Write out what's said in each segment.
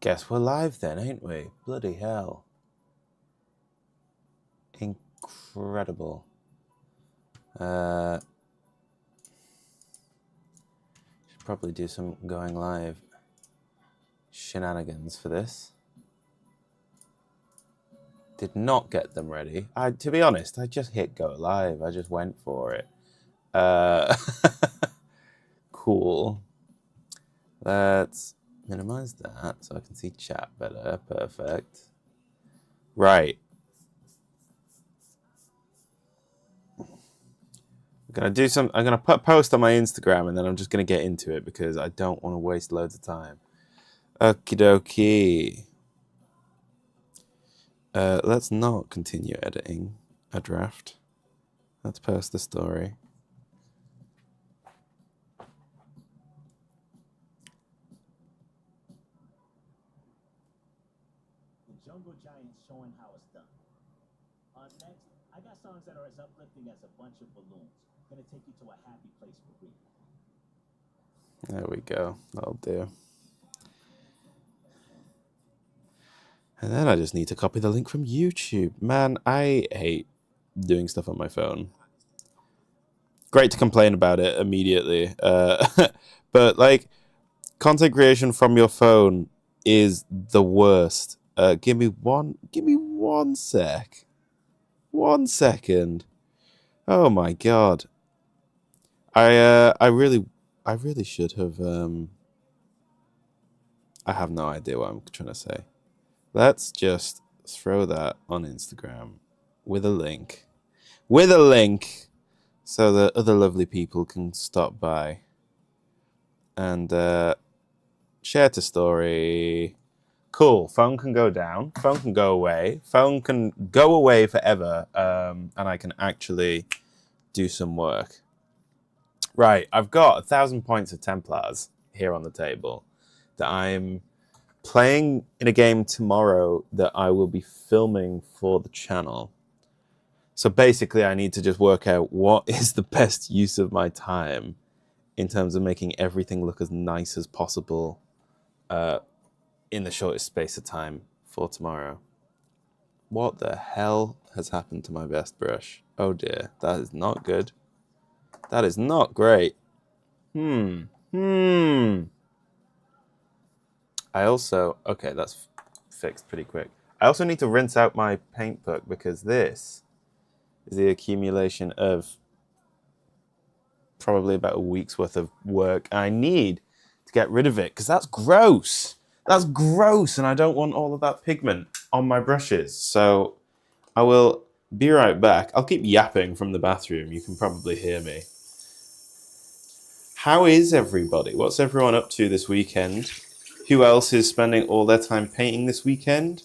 Guess we're live then, ain't we? Bloody hell. Incredible. Should probably do some going live shenanigans for this. Did not get them ready. To be honest, I just hit go live. I just went for it. Cool. Let's minimize that so I can see chat better. Perfect. Right. I'm gonna put a post on my Instagram and then I'm just gonna get into it because I don't want to waste loads of time. Okie dokie. Let's not continue editing a draft. Let's post the story. The Jungle Giant showing how it's done. Next, I got songs that are as uplifting as a bunch of balloons. Gonna take you to a happy place for real. There we go. That'll do. And then I just need to copy the link from YouTube. Man, I hate doing stuff on my phone. Great to complain about it immediately. But like, content creation from your phone is the worst. Give me one sec. 1 second. Oh my god. I really should have. I have no idea what I'm trying to say. Let's just throw that on Instagram with a link. So that other lovely people can stop by and share to story. Cool. Phone can go down. Phone can go away. Phone can go away forever. And I can actually do some work. Right. I've got 1,000 points of Templars here on the table that I'm playing in a game tomorrow that I will be filming for the channel. So basically, I need to just work out what is the best use of my time in terms of making everything look as nice as possible in the shortest space of time for tomorrow. What the hell has happened to my best brush? Oh dear, that is not good. That is not great. I also... Okay, that's fixed pretty quick. I also need to rinse out my paint book because this is the accumulation of probably about a week's worth of work. I need to get rid of it because that's gross. That's gross, and I don't want all of that pigment on my brushes. So I will be right back. I'll keep yapping from the bathroom. You can probably hear me. How is everybody? What's everyone up to this weekend? Who else is spending all their time painting this weekend?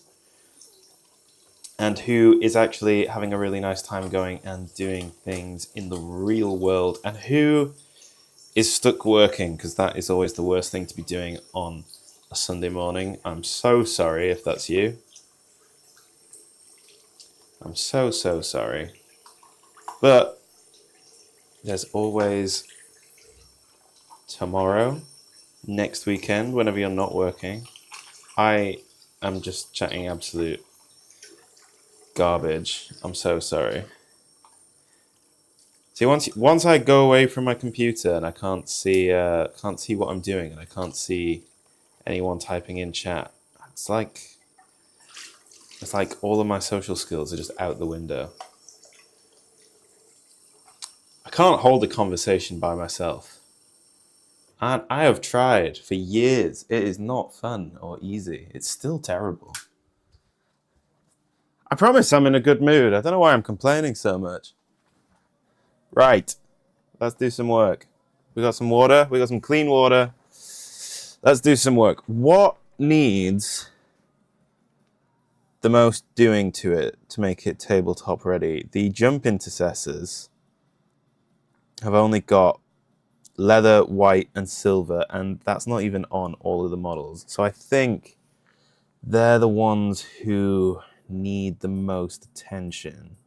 And who is actually having a really nice time going and doing things in the real world? And who is stuck working? Because that is always the worst thing to be doing on a Sunday morning. I'm so sorry if that's you. I'm so sorry. But there's always tomorrow, next weekend, whenever you're not working. I am just chatting absolute garbage. I'm so sorry. See, once I go away from my computer and I can't see what I'm doing and I can't see anyone typing in chat, it's like all of my social skills are just out the window. I can't hold a conversation by myself. And I have tried for years. It is not fun or easy. It's still terrible. I promise I'm in a good mood. I don't know why I'm complaining so much. Right. Let's do some work. We got some water. We got some clean water. Let's do some work. What needs the most doing to it to make it tabletop ready? The jump intercessors have only got leather, white, and silver, and that's not even on all of the models. So I think they're the ones who need the most attention.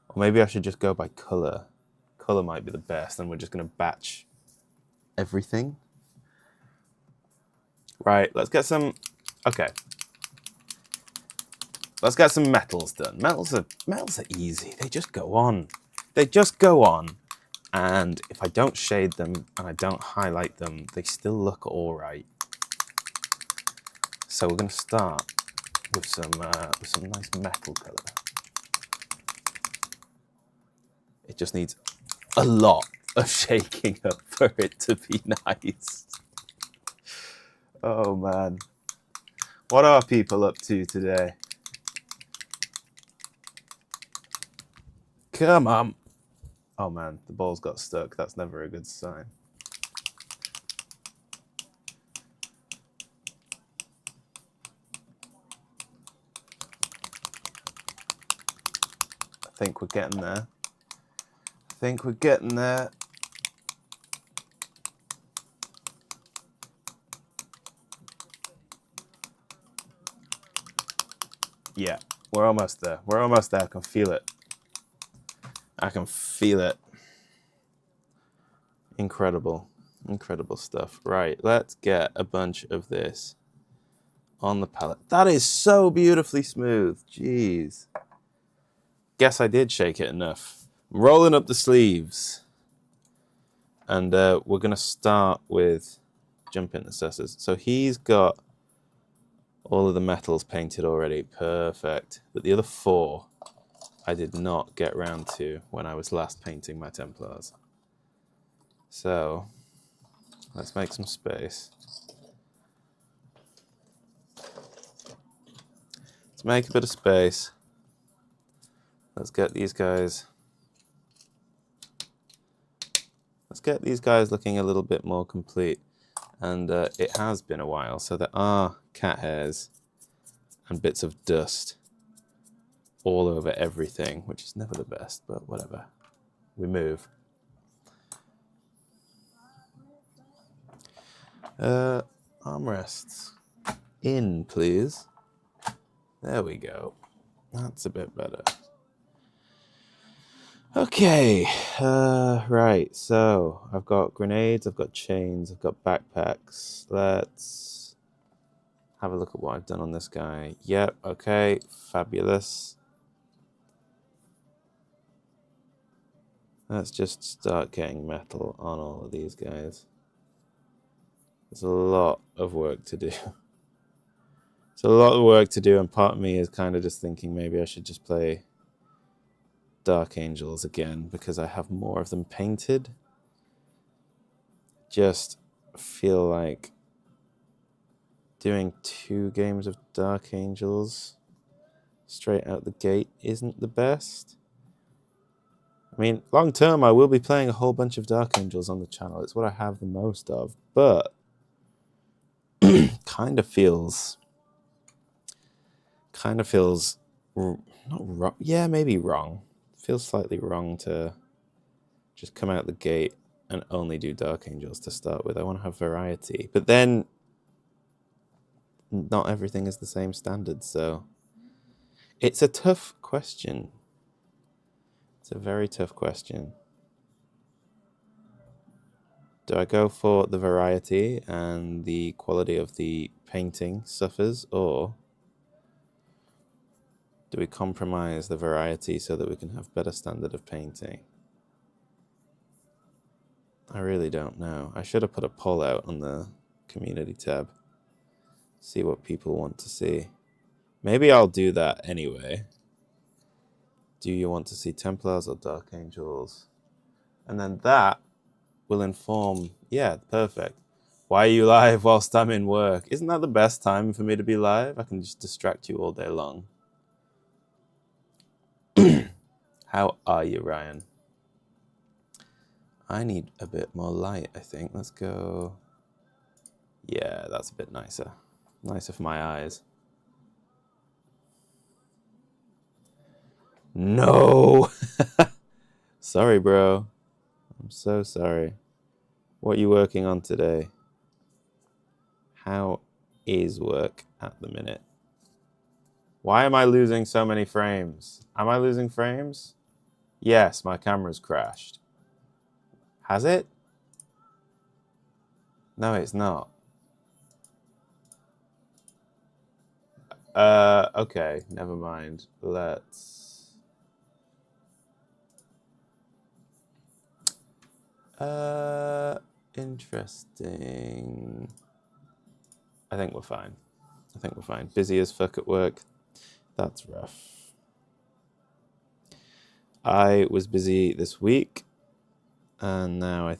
Or maybe I should just go by color. Color might be the best, and we're just going to batch everything. Right, let's get some... Okay. Let's get some metals done. Metals are easy. They just go on. They just go on. And if I don't shade them and I don't highlight them, they still look all right. So we're going to start with some nice metal color. It just needs a lot of shaking up for it to be nice. Oh man. What are people up to today? Come on. Oh man, the ball's got stuck. That's never a good sign. I think we're getting there. I think we're getting there. Yeah, we're almost there. We're almost there. I can feel it. I can feel it. Incredible. Incredible stuff. Right, let's get a bunch of this on the palette. That is so beautifully smooth. Jeez. Guess I did shake it enough. I'm rolling up the sleeves. And we're going to start with jump intercessors. So he's got all of the metals painted already. Perfect. But the other 4 I did not get round to when I was last painting my Templars. So let's make some space. Let's make a bit of space. Let's get these guys. Let's get these guys looking a little bit more complete. And it has been a while, so there are cat hairs and bits of dust all over everything, which is never the best, but whatever. We move. Armrests. In, please. There we go. That's a bit better. Okay, right, so I've got grenades, I've got chains, I've got backpacks. Let's have a look at what I've done on this guy. Yep, okay, fabulous. Let's just start getting metal on all of these guys. There's a lot of work to do. It's a lot of work to do, and part of me is kind of just thinking maybe I should just play Dark Angels again because I have more of them painted. Just feel like doing 2 games of Dark Angels straight out the gate isn't the best. I mean, long term, I will be playing a whole bunch of Dark Angels on the channel. It's what I have the most of, but kind of feels not wrong. Yeah, maybe wrong. Feels slightly wrong to just come out the gate and only do Dark Angels to start with. I want to have variety, but then not everything is the same standard, so it's a tough question. It's a very tough question. Do I go for the variety and the quality of the painting suffers, or do we compromise the variety so that we can have better standard of painting? I really don't know. I should have put a poll out on the community tab. See what people want to see. Maybe I'll do that anyway. Do you want to see Templars or Dark Angels? And then that will inform, yeah, perfect. Why are you live whilst I'm in work? Isn't that the best time for me to be live? I can just distract you all day long. How are you, Ryan? I need a bit more light, I think. Let's go. Yeah, that's a bit nicer. Nicer for my eyes. No! Sorry, bro. I'm so sorry. What are you working on today? How is work at the minute? Why am I losing so many frames? Am I losing frames? Yes, my camera's crashed. Has it? No, it's not. Okay, never mind. Let's... Interesting. I think we're fine. Busy as fuck at work. That's rough. I was busy this week, and now I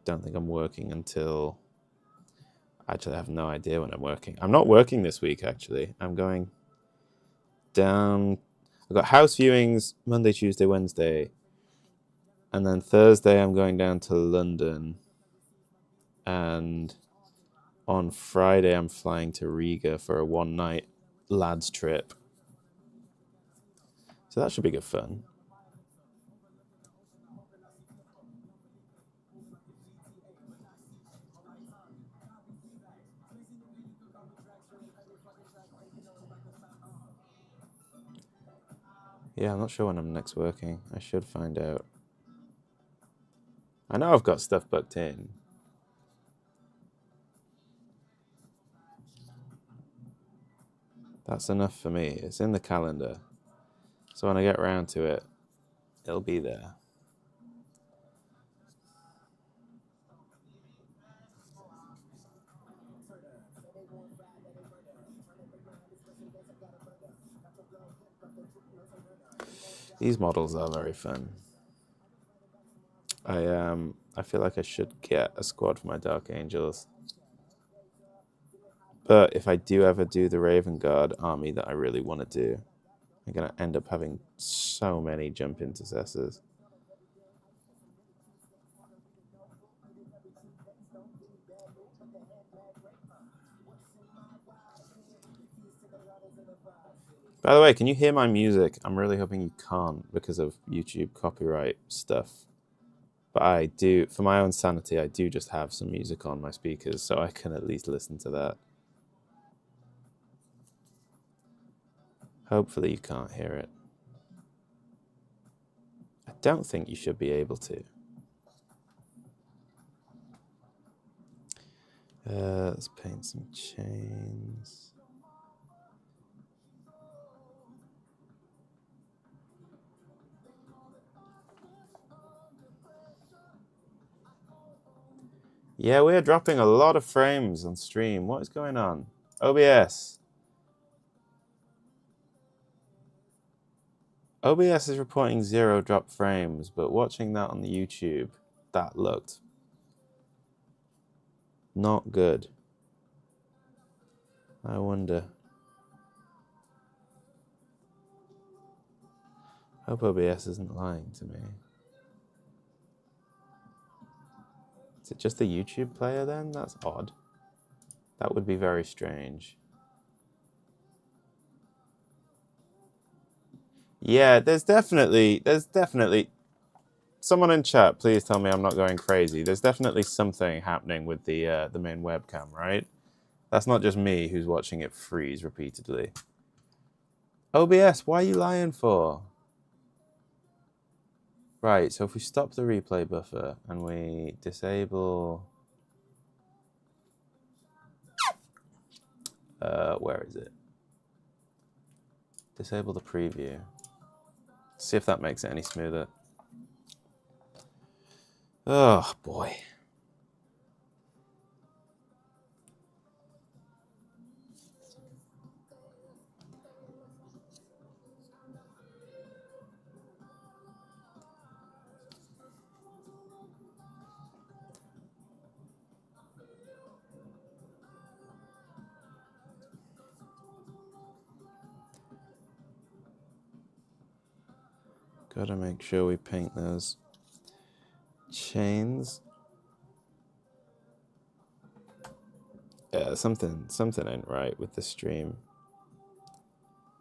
don't think I'm working until... Actually, I have no idea when I'm working. I'm not working this week, actually. I'm going down... I've got house viewings Monday, Tuesday, Wednesday. And then Thursday, I'm going down to London. And on Friday, I'm flying to Riga for a one-night lads trip. So that should be good fun. Yeah, I'm not sure when I'm next working. I should find out. I know I've got stuff booked in. That's enough for me. It's in the calendar. So when I get around to it, it'll be there. These models are very fun. I feel like I should get a squad for my Dark Angels. But if I do ever do the Raven Guard army that I really want to do, I'm going to end up having so many jump intercessors. By the way, can you hear my music? I'm really hoping you can't because of YouTube copyright stuff. But I do, for my own sanity, I do just have some music on my speakers, so I can at least listen to that. Hopefully you can't hear it. I don't think you should be able to. Let's paint some chains. Yeah, we're dropping a lot of frames on stream. What is going on? OBS. OBS is reporting 0 drop frames, but watching that on the YouTube, that looked not good. I wonder. Hope OBS isn't lying to me. Is it just the YouTube player then? That's odd. That would be very strange. Yeah, there's definitely someone in chat, please tell me I'm not going crazy. There's definitely something happening with the main webcam, right? That's not just me who's watching it freeze repeatedly. OBS, why are you lying for? Right, so if we stop the replay buffer and we disable... where is it? Disable the preview. See if that makes it any smoother. Oh, boy. Gotta make sure we paint those chains. Yeah, something ain't right with the stream.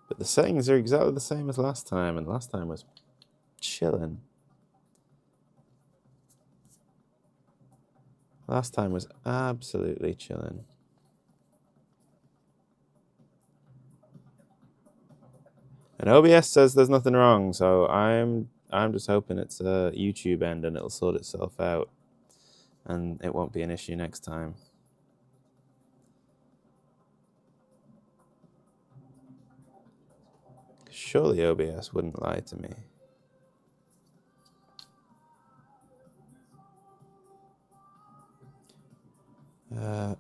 But the settings are exactly the same as last time, and last time was chilling. Last time was absolutely chilling. And OBS says there's nothing wrong, so I'm just hoping it's a YouTube end and it'll sort itself out, and it won't be an issue next time. Surely OBS wouldn't lie to me.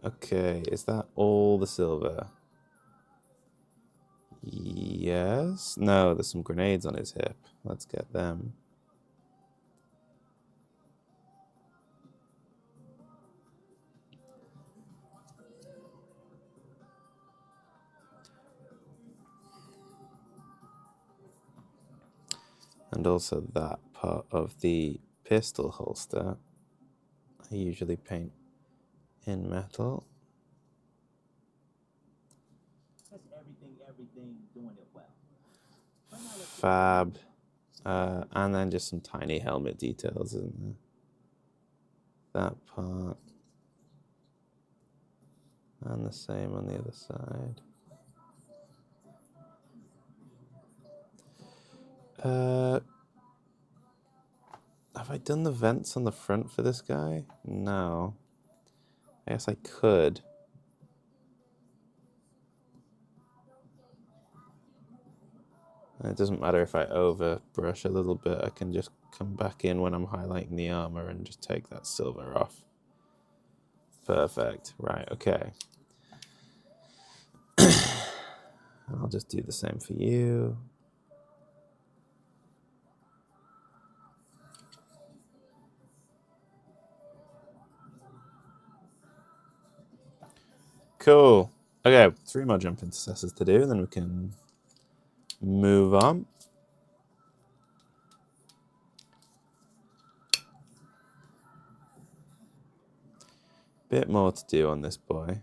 Okay, is that all the silver? Yes. No, there's some grenades on his hip. Let's get them. And also that part of the pistol holster, I usually paint in metal. That's everything, doing it well. Fab. And then just some tiny helmet details in that part. And the same on the other side. Have I done the vents on the front for this guy? No. I guess I could. It doesn't matter if I overbrush a little bit. I can just come back in when I'm highlighting the armor and just take that silver off. Perfect. Right, okay. I'll just do the same for you. Cool. Okay, 3 more jump intercessors to do, and then we can move on. Bit more to do on this boy.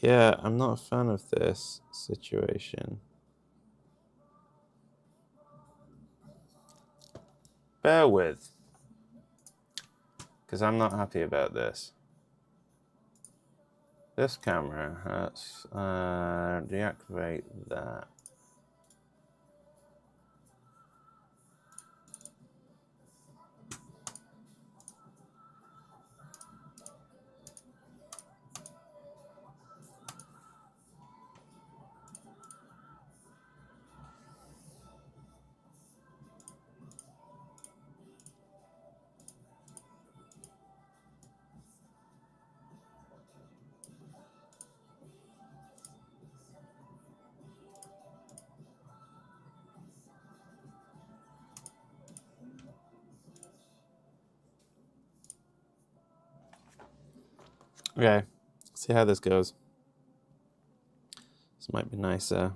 Yeah, I'm not a fan of this situation. Bear with, because I'm not happy about this. This camera, let's deactivate that. Okay, see how this goes. This might be nicer.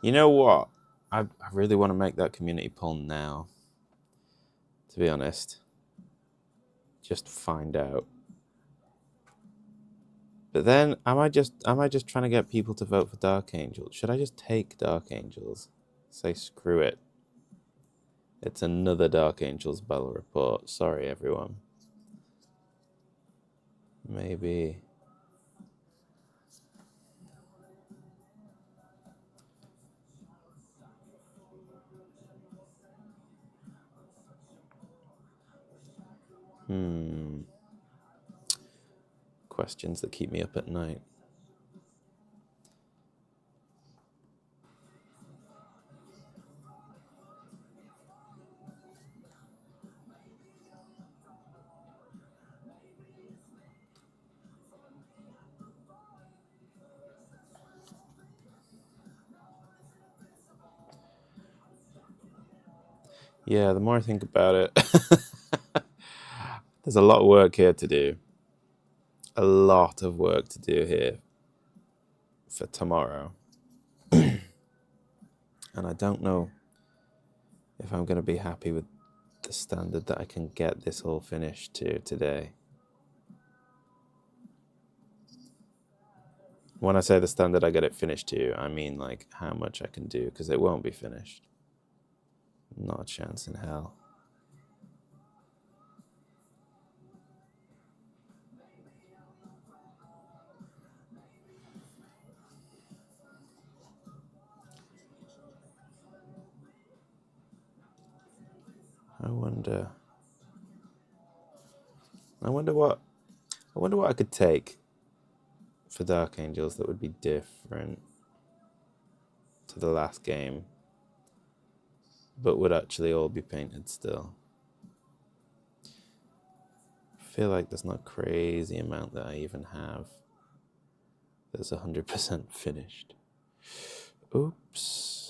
You know what? I really want to make that community poll now. To be honest. Just find out. But then am I just trying to get people to vote for Dark Angels? Should I just take Dark Angels? Say screw it. It's another Dark Angels battle report. Sorry everyone. Maybe. Questions that keep me up at night. Yeah, the more I think about it, there's a lot of work here to do. A lot of work to do here for tomorrow. And I don't know if I'm going to be happy with the standard that I can get this all finished to today. When I say the standard I get it finished to, I mean like how much I can do, because it won't be finished. Not a chance in hell. I wonder what I could take for Dark Angels that would be different to the last game, but would actually all be painted still. I feel like there's not a crazy amount that I even have that's 100% finished. Oops.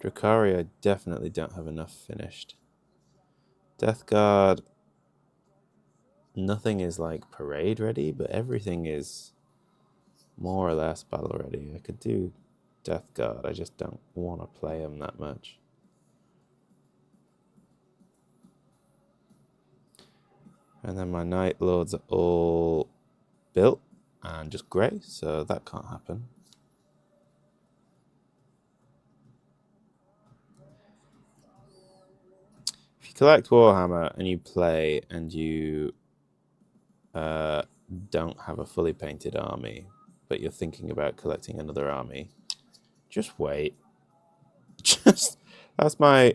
Drakari, I definitely don't have enough finished. Death Guard, nothing is like parade ready, but everything is more or less battle ready. I could do Death Guard, I just don't want to play them that much. And then my Night Lords are all built and just grey, so that can't happen. If you collect Warhammer and you play and you don't have a fully painted army, but you're thinking about collecting another army, just wait. Just that's my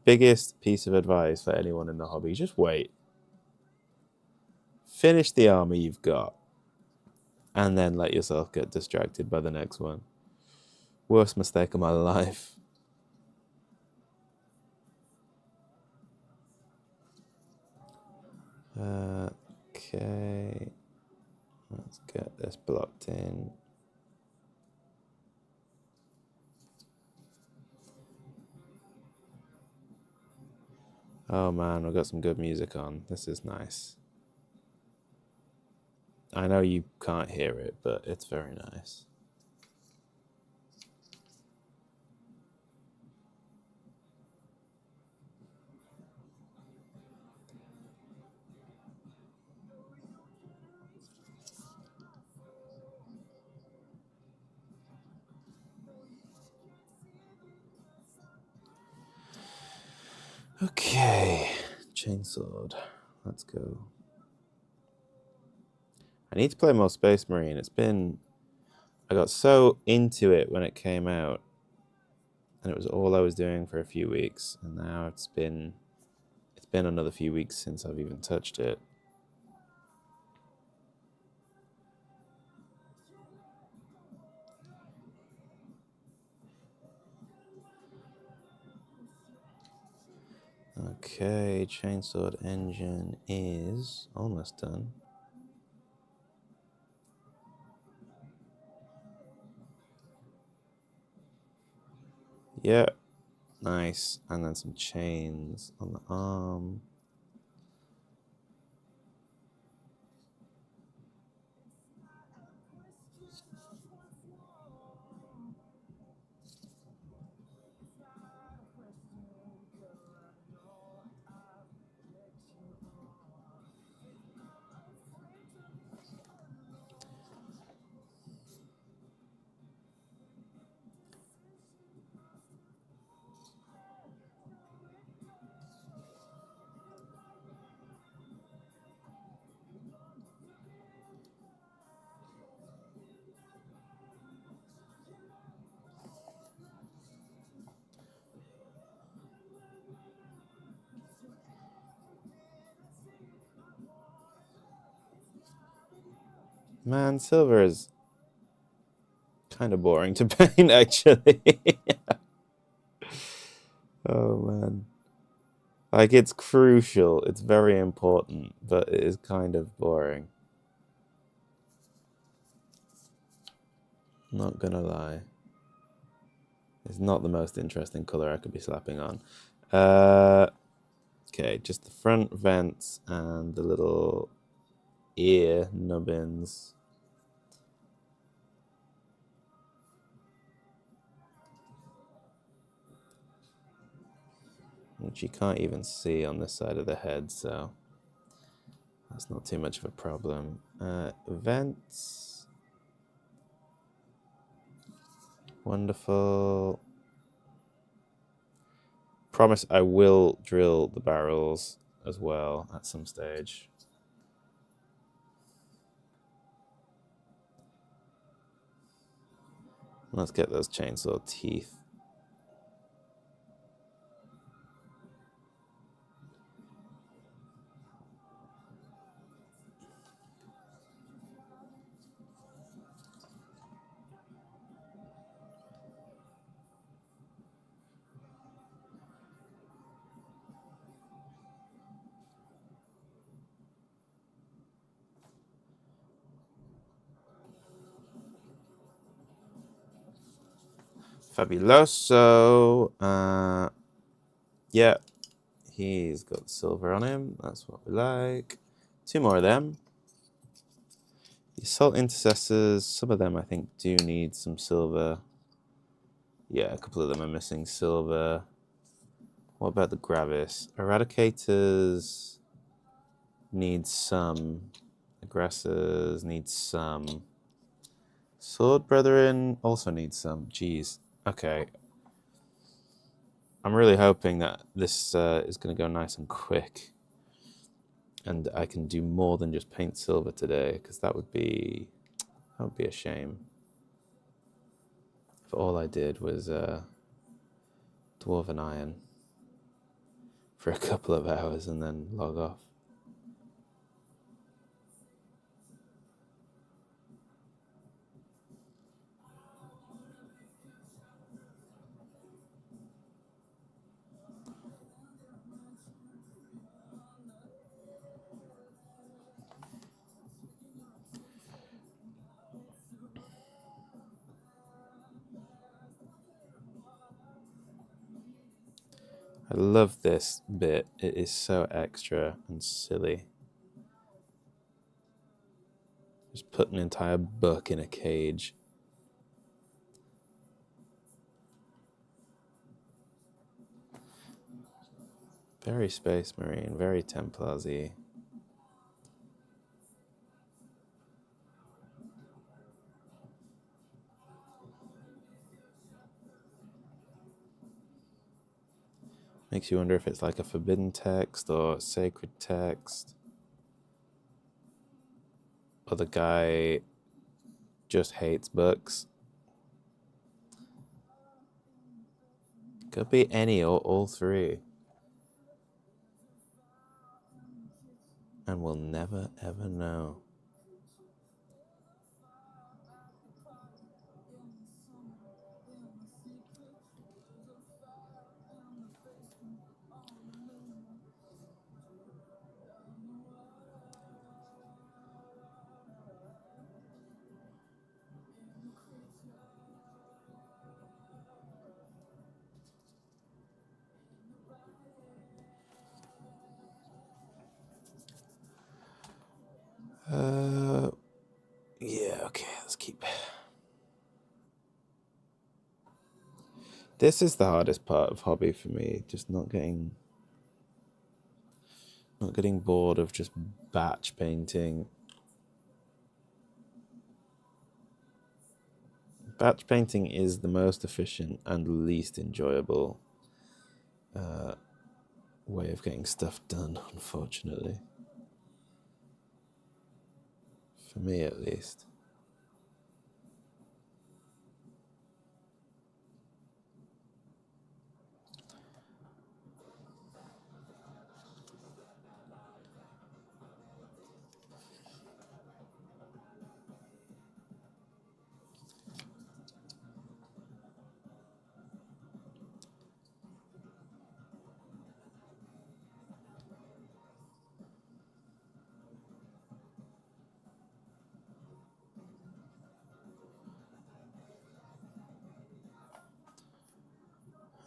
biggest piece of advice for anyone in the hobby. Just wait. Finish the army you've got, and then let yourself get distracted by the next one. Worst mistake of my life. Okay, let's get this blocked in. Oh man, I've got some good music on. This is nice. I know you can't hear it, but it's very nice. Okay, chainsword. Let's go. I need to play more Space Marine. I got so into it when it came out, and it was all I was doing for a few weeks, and now it's been another few weeks since I've even touched it. Okay, chainsword engine is almost done. Yeah, nice. And then some chains on the arm. Man, silver is kind of boring to paint, actually. Oh man. Like, it's crucial, it's very important, but it is kind of boring. Not gonna lie. It's not the most interesting colour I could be slapping on. Okay, just the front vents and the little ear nubbins. Which you can't even see on this side of the head, so that's not too much of a problem. Vents. Wonderful. Promise I will drill the barrels as well at some stage. Let's get those chainsaw teeth. Fabuloso. Yeah, he's got silver on him. That's what we like. 2 more of them. The assault intercessors, some of them I think do need some silver. Yeah, a couple of them are missing silver. What about the Gravis? Eradicators need some. Aggressors need some. Sword Brethren also need some. Jeez. Okay. I'm really hoping that this is going to go nice and quick. And I can do more than just paint silver today, because that would be a shame. If all I did was Dwarven Iron for a couple of hours and then log off. I love this bit. It is so extra and silly. Just put an entire book in a cage. Very Space Marine, very Templars-y. Makes you wonder if it's like a forbidden text or sacred text. Or the guy just hates books. Could be any or all three. And we'll never ever know. Yeah, okay, let's keep. This is the hardest part of hobby for me, just not getting bored of just batch painting. Batch painting is the most efficient and least enjoyable way of getting stuff done, unfortunately. For me, at least.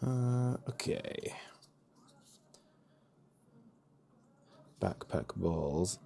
Okay. Backpack balls.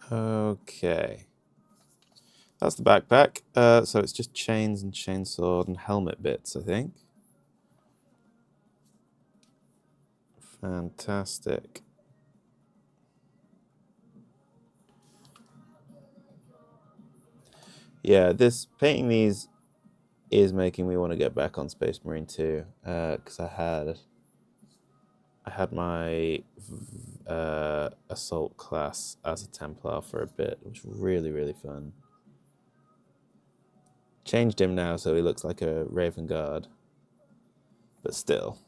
Okay. That's the backpack. So it's just chains and chainsword and helmet bits, I think. Fantastic. Yeah, this painting these is making me want to get back on Space Marine 2, because I had my assault class as a Templar for a bit. It was really, really fun. Changed him now so he looks like a Raven Guard, but still.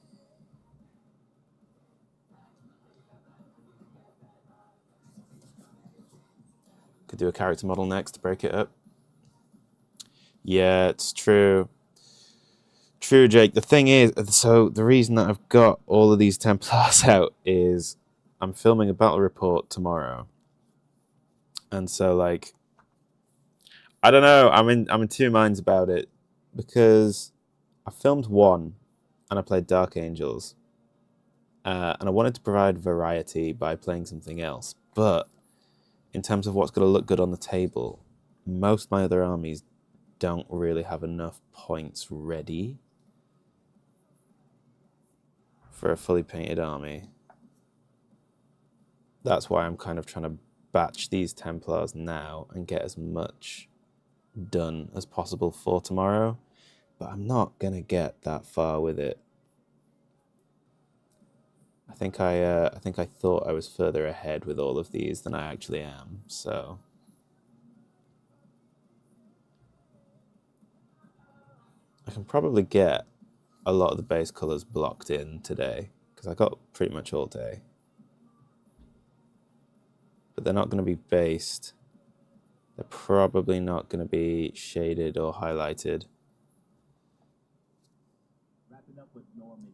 Could do a character model next to break it up. Yeah, it's true. True, Jake. The thing is, so the reason that I've got all of these Templars out is I'm filming a battle report tomorrow. And so, like, I don't know. I'm in two minds about it because I filmed one and I played Dark Angels, and I wanted to provide variety by playing something else. But in terms of what's going to look good on the table, most of my other armies don't really have enough points ready for a fully painted army. That's why I'm kind of trying to batch these Templars now and get as much done as possible for tomorrow. But I'm not going to get that far with it. I think I thought I was further ahead with all of these than I actually am. So I can probably get a lot of the base colors blocked in today because I got pretty much all day. But they're not going to be based. They're probably not going to be shaded or highlighted. Wrapping up with Normandy.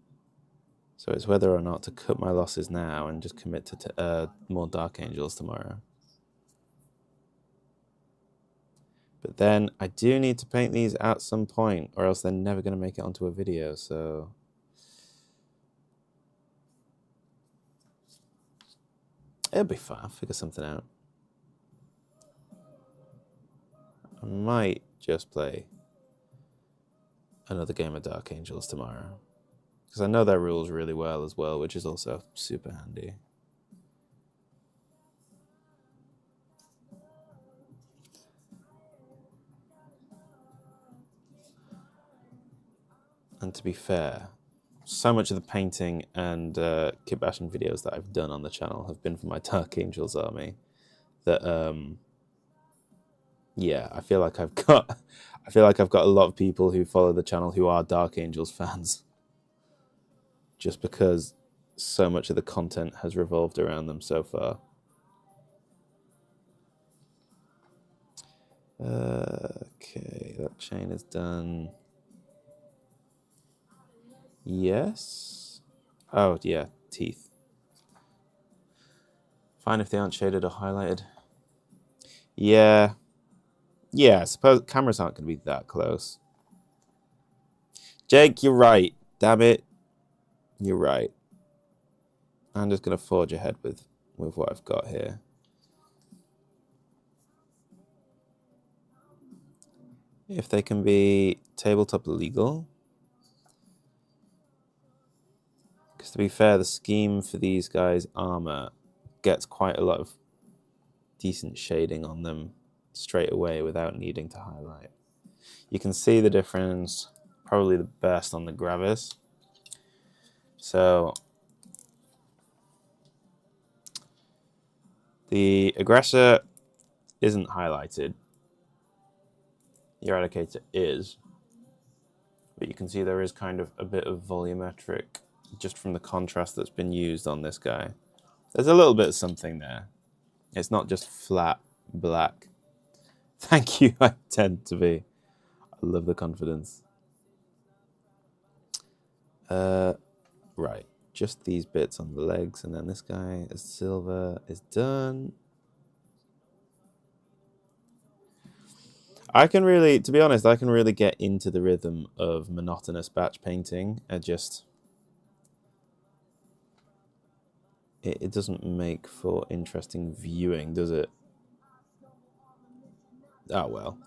So it's whether or not to cut my losses now and just commit to more Dark Angels tomorrow. But then I do need to paint these at some point, or else they're never going to make it onto a video, so... It'll be fine, I'll figure something out. I might just play another game of Dark Angels tomorrow. Because I know their rules really well as well, which is also super handy. And to be fair, so much of the painting and kit bashing videos that I've done on the channel have been for my Dark Angels army. That yeah, I feel like I've got a lot of people who follow the channel who are Dark Angels fans. Just because so much of the content has revolved around them so far. Okay, that chain is done. Yes. Oh, yeah, teeth. Fine if they aren't shaded or highlighted. Yeah. Yeah, I suppose cameras aren't going to be that close. Jake, you're right. Damn it. You're right. I'm just going to forge ahead with what I've got here. If they can be tabletop legal. Because to be fair, the scheme for these guys' armor gets quite a lot of decent shading on them straight away without needing to highlight. You can see the difference probably the best on the Gravis. So the aggressor isn't highlighted. The eradicator is. But you can see there is kind of a bit of volumetric just from the contrast that's been used on this guy. There's a little bit of something there. It's not just flat black. Thank you, I tend to be. I love the confidence. Right, just these bits on the legs, and then this guy is silver is done. I can really, to be honest, I can really get into the rhythm of monotonous batch painting. It doesn't make for interesting viewing, does it? Oh well.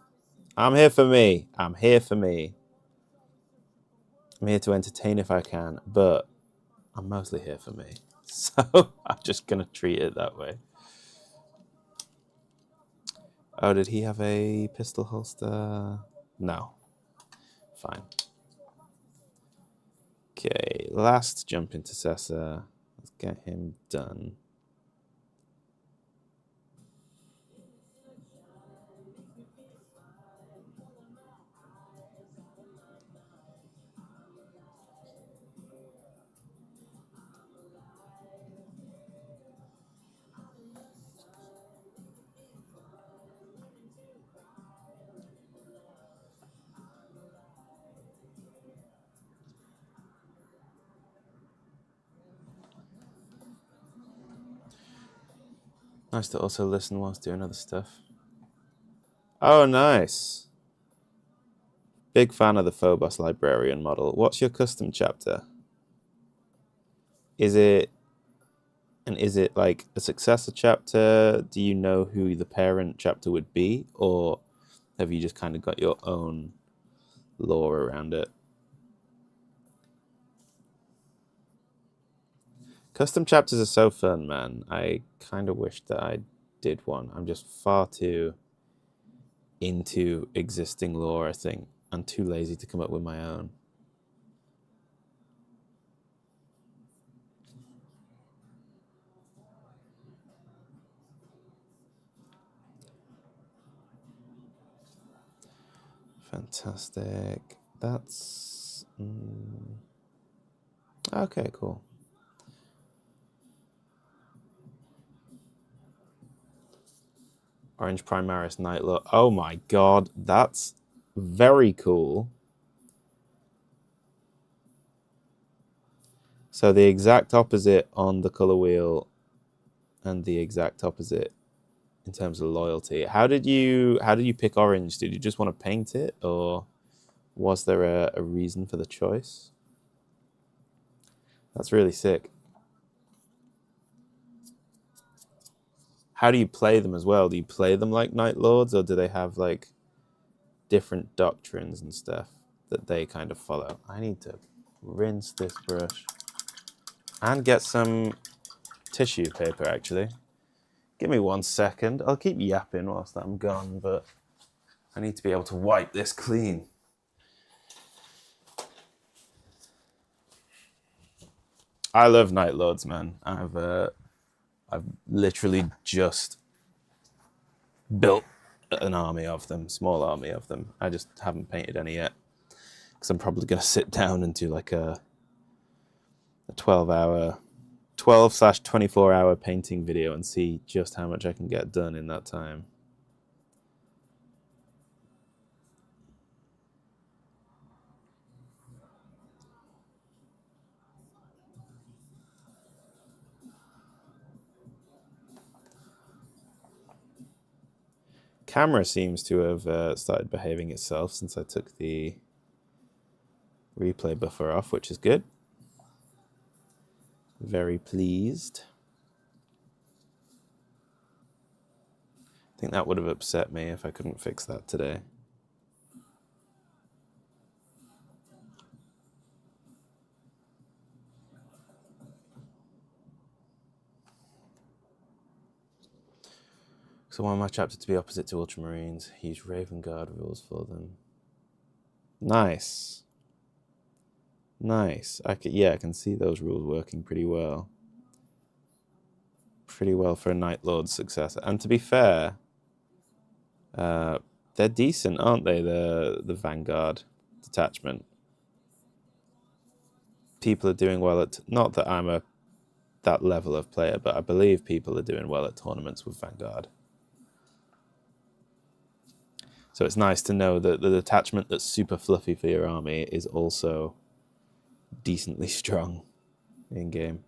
I'm here for me. I'm here for me. I'm here to entertain if I can, but I'm mostly here for me. So I'm just going to treat it that way. Oh, did he have a pistol holster? No. Fine. Okay, last jump intercessor. Let's get him done. Nice to also listen whilst doing other stuff. Oh, nice. Big fan of the Phobos Librarian model. What's your custom chapter? Is it like a successor chapter? Do you know who the parent chapter would be? Or have you just kind of got your own lore around it? Custom chapters are so fun, man. I kind of wish that I did one. I'm just far too into existing lore, I think. I'm too lazy to come up with my own. Fantastic. That's... Okay, cool. Orange Primaris Nightlord. Oh my god, that's very cool. So the exact opposite on the color wheel and the exact opposite in terms of loyalty. How did you pick orange? Did you just want to paint it, or was there a reason for the choice? That's really sick. How do you play them as well? Do you play them like Night Lords, or do they have like different doctrines and stuff that they kind of follow? I need to rinse this brush and get some tissue paper, actually. Give me 1 second. I'll keep yapping whilst I'm gone, but I need to be able to wipe this clean. I love Night Lords, man. I've literally just built an army of them, small army of them. I just haven't painted any yet, because I'm probably going to sit down and do like a 12/24 hour painting video and see just how much I can get done in that time. Camera seems to have started behaving itself since I took the replay buffer off, which is good. Very pleased. I think that would have upset me if I couldn't fix that today. So I want my chapter to be opposite to Ultramarines. Use Raven Guard rules for them. Nice. Nice. Yeah, I can see those rules working pretty well. Pretty well for a Night Lord successor. And to be fair, they're decent, aren't they? The Vanguard detachment. People are doing well at. Not that I'm that level of player, but I believe people are doing well at tournaments with Vanguard. So it's nice to know that the detachment that's super fluffy for your army is also decently strong in game.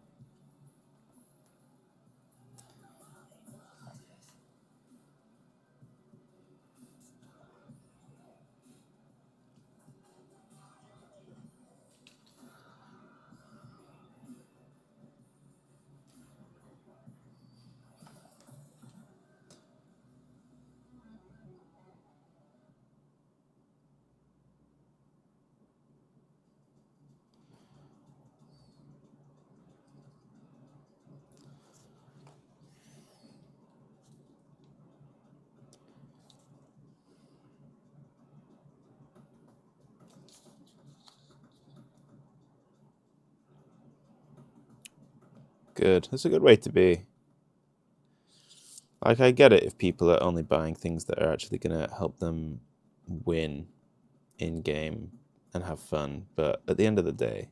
Good. That's a good way to be. Like, I get it if people are only buying things that are actually going to help them win in game and have fun, but at the end of the day,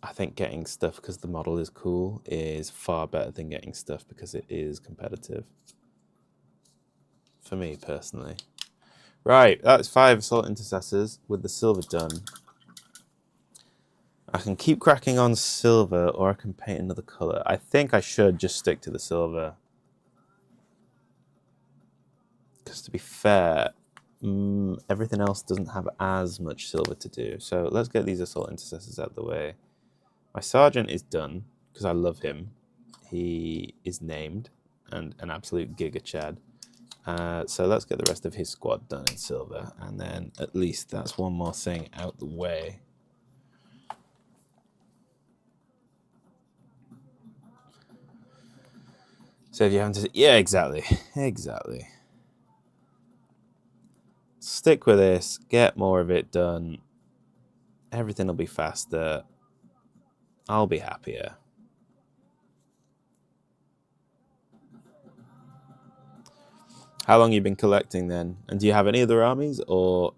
I think getting stuff because the model is cool is far better than getting stuff because it is competitive. For me, personally. Right, that's 5 Assault Intercessors with the silver done. I can keep cracking on silver, or I can paint another colour. I think I should just stick to the silver. Because to be fair, everything else doesn't have as much silver to do. So let's get these Assault Intercessors out of the way. My Sergeant is done, because I love him. He is named, and an absolute Giga Chad. So let's get the rest of his squad done in silver, and then at least that's one more thing out the way. So if you haven't, yeah, exactly. Stick with this, get more of it done. Everything will be faster. I'll be happier. How long have you been collecting then? And do you have any other armies, or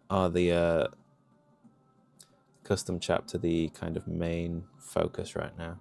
are the custom chapter the kind of main focus right now?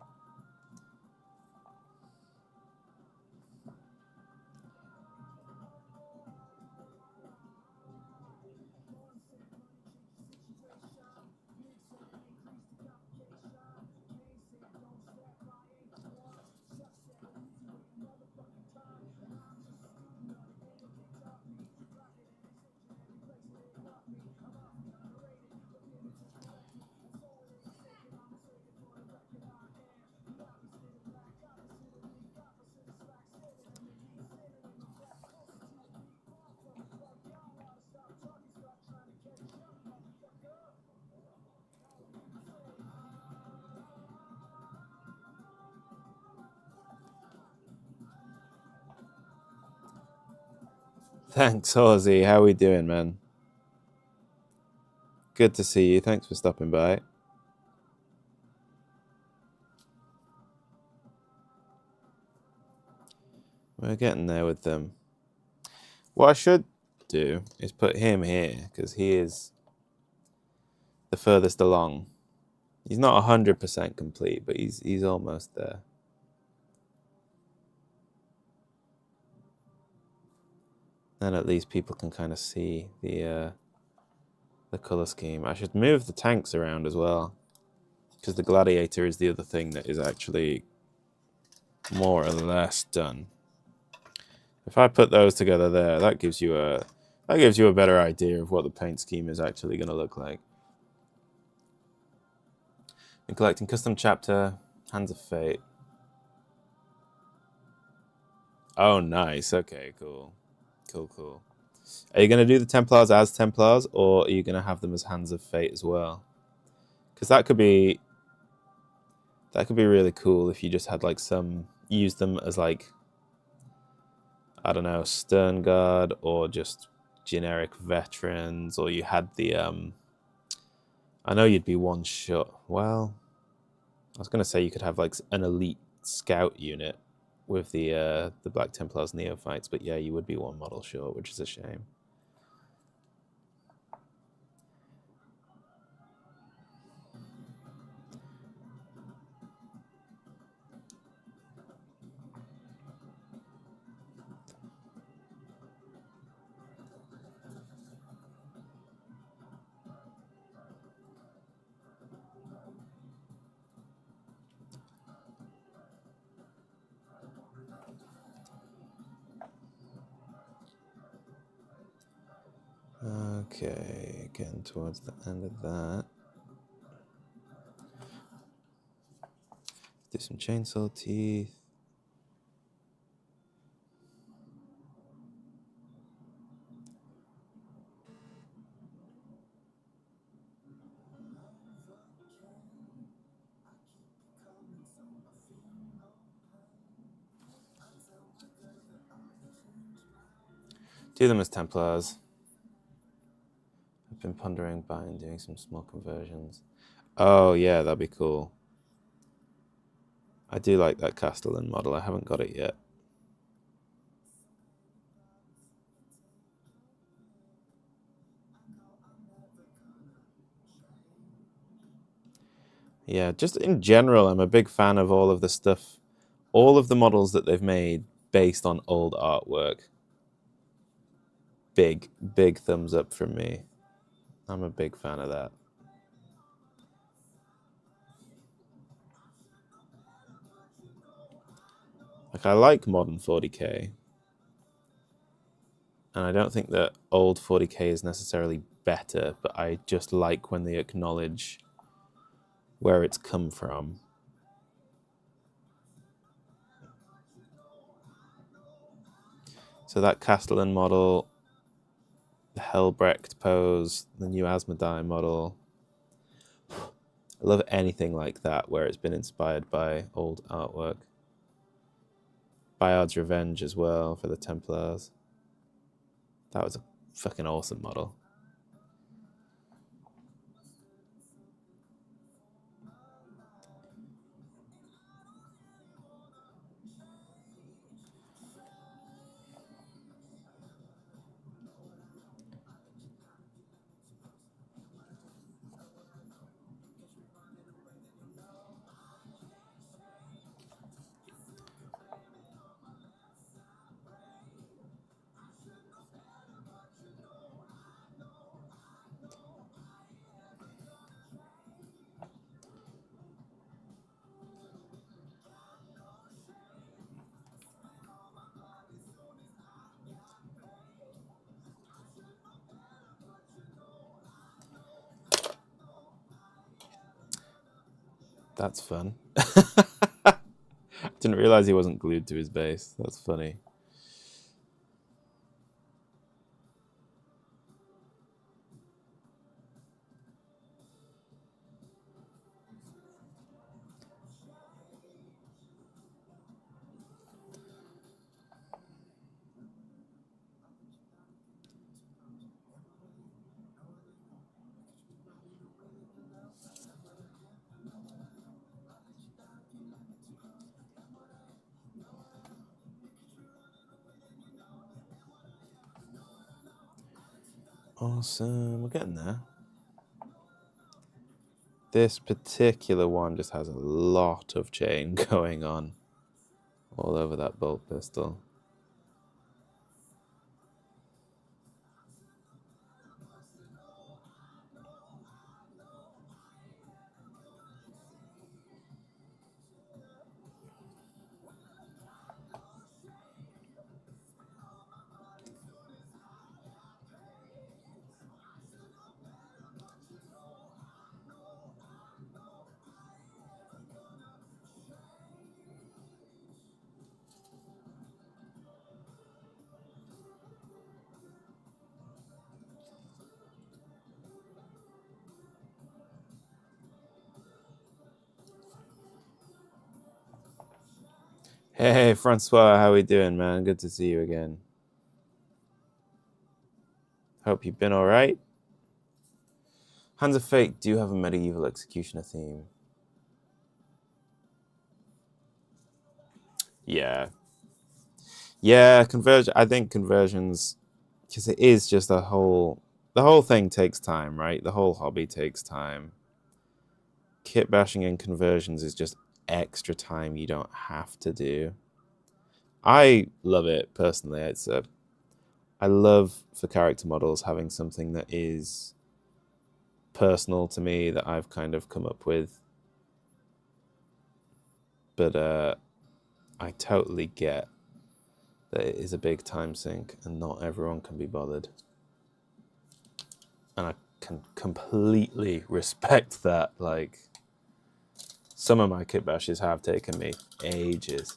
Thanks, Horsey. How we doing, man? Good to see you. Thanks for stopping by. We're getting there with them. What I should do is put him here, because he is the furthest along. He's not 100% complete, but he's almost there. Then at least people can kind of see the color scheme. I should move the tanks around as well, because the gladiator is the other thing that is actually more or less done. If I put those together there, that gives you a better idea of what the paint scheme is actually going to look like. Been collecting custom chapter, Hands of Fate. Oh, nice. Okay, cool. Cool. Are you going to do the Templars as Templars, or are you going to have them as Hands of Fate as well? Because that could be really cool if you just had like use them as like, I don't know, Stern Guard, or just generic veterans, or you had the I know you'd be one shot. Well, I was gonna say you could have like an elite scout unit with the Black Templars neophytes, but yeah, you would be one model short, which is a shame. Okay, getting towards the end of that. Do some chainsaw teeth. Do them as Templars. I've been pondering buying, doing some small conversions. Oh yeah, that'd be cool. I do like that Castellan model. I haven't got it yet. Yeah, just in general, I'm a big fan of all of the stuff, all of the models that they've made based on old artwork. Big, big thumbs up from me. I'm a big fan of that. Like, I like modern 40k, and I don't think that old 40k is necessarily better, but I just like when they acknowledge where it's come from. So that Castellan model, the Helbrecht pose, the new Asmodai model. I love anything like that where it's been inspired by old artwork. Bayard's Revenge as well for the Templars. That was a fucking awesome model. That's fun. Didn't realize he wasn't glued to his base. That's funny. Awesome. We're getting there. This particular one just has a lot of chain going on all over that bolt pistol. Hey, Francois, how we doing, man? Good to see you again. Hope you've been all right. Hands of Fate do have a medieval executioner theme. Yeah. Yeah, conversion. I think conversions, because it is just the whole thing takes time, right? The whole hobby takes time. Kit bashing and conversions is just extra time you don't have to do. I love it personally. I love for character models having something that is personal to me that I've kind of come up with. But I totally get that it is a big time sink and not everyone can be bothered. And I can completely respect that. Like, some of my kit bashes have taken me ages.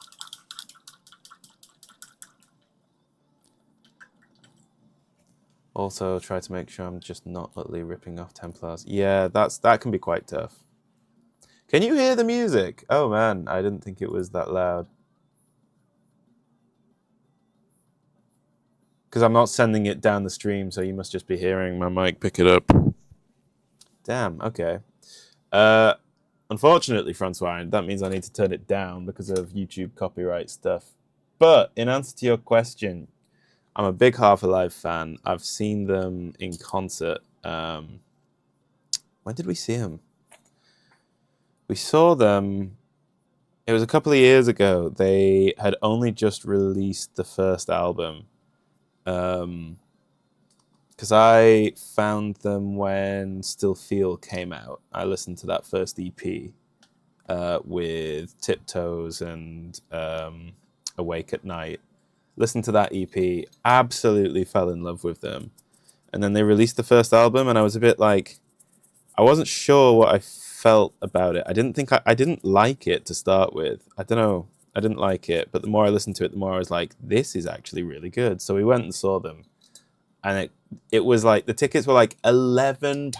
Also, try to make sure I'm just not utterly ripping off Templars. Yeah, that can be quite tough. Can you hear the music? Oh man, I didn't think it was that loud. Because I'm not sending it down the stream, so you must just be hearing my mic pick it up. Damn, okay. Unfortunately, Francois, that means I need to turn it down because of YouTube copyright stuff. But in answer to your question, I'm a big Half-Alive fan. I've seen them in concert. When did we see them? We saw them. It was a couple of years ago. They had only just released the first album. Because I found them when Still Feel came out. I listened to that first EP with Tiptoes and Awake at Night. Listened to that EP, absolutely fell in love with them. And then they released the first album, and I was a bit like, I wasn't sure what I felt about it. I didn't like it to start with. I don't know. I didn't like it, but the more I listened to it, the more I was like, this is actually really good. So we went and saw them. And it was like, the tickets were like £11.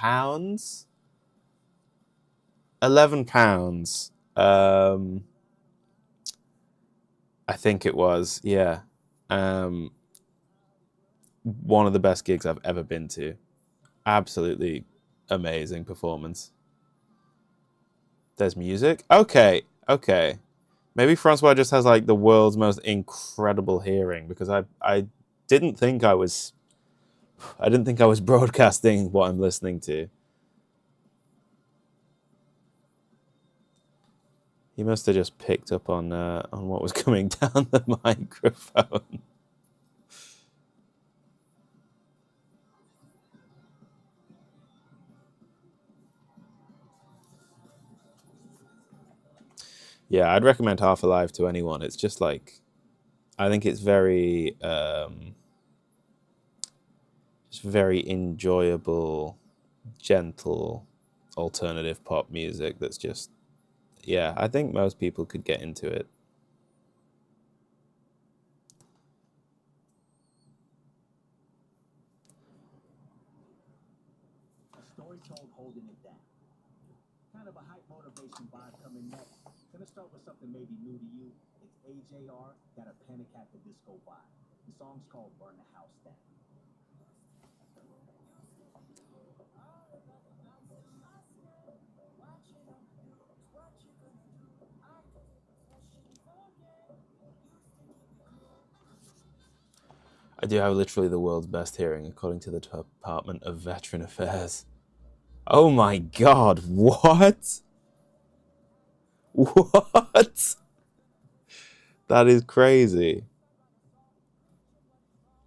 £11. I think it was, yeah. One of the best gigs I've ever been to. Absolutely amazing performance. There's music? Okay. Maybe Francois just has like the world's most incredible hearing, because I didn't think I was broadcasting what I'm listening to. He must have just picked up on what was coming down the microphone. Yeah, I'd recommend Half-Alive to anyone. It's just like, I think it's very just very enjoyable, gentle, alternative pop music that's just, yeah, I think most people could get into it. A story told holding it down. Kind of a hype motivation vibe coming next. Gonna start with something maybe new to you. It's AJR, got a Panic at the Disco vibe. The song's called Burn the House Down. I do have literally the world's best hearing, according to the Department of Veteran Affairs. Oh my god, what? What? That is crazy.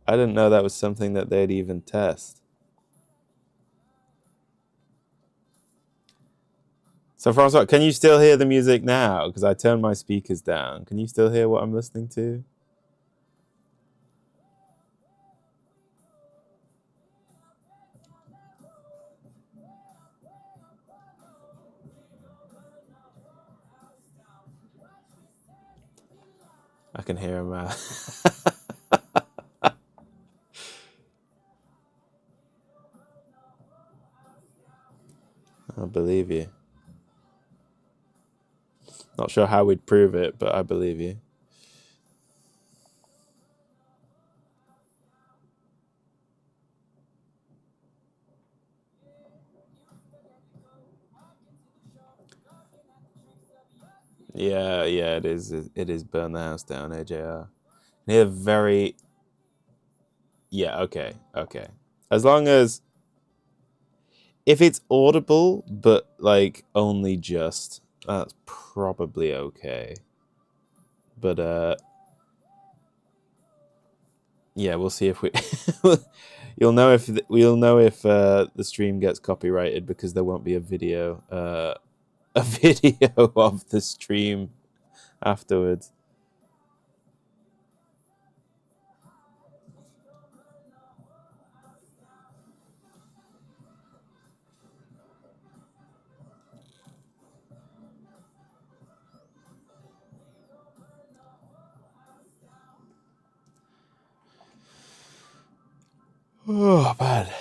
I didn't know that was something that they'd even test. So, Francois, can you still hear the music now? Because I turned my speakers down. Can you still hear what I'm listening to? I can hear him. I believe you. Not sure how we'd prove it, but I believe you. Yeah, yeah, it is. It is burn the house down, AJR. They're very. Yeah, okay, okay. As long as if it's audible, but like only just, that's probably okay. But yeah, we'll see if we. You'll know if we'll know if the stream gets copyrighted because there won't be a video, a video of the stream afterwards. Oh, bad.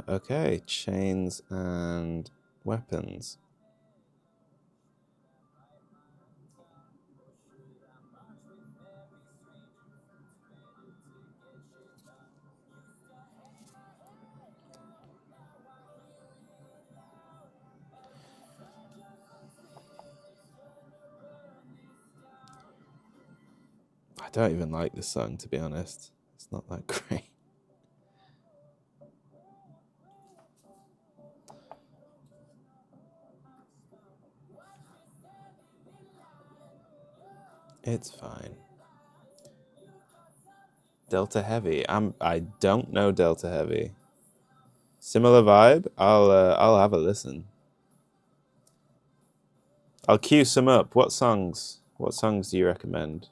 Okay, chains and weapons. I don't even like this song, to be honest. It's not that great. It's fine. Delta Heavy. I don't know Delta Heavy. Similar vibe. I'll have a listen. I'll cue some up. What songs? What songs do you recommend?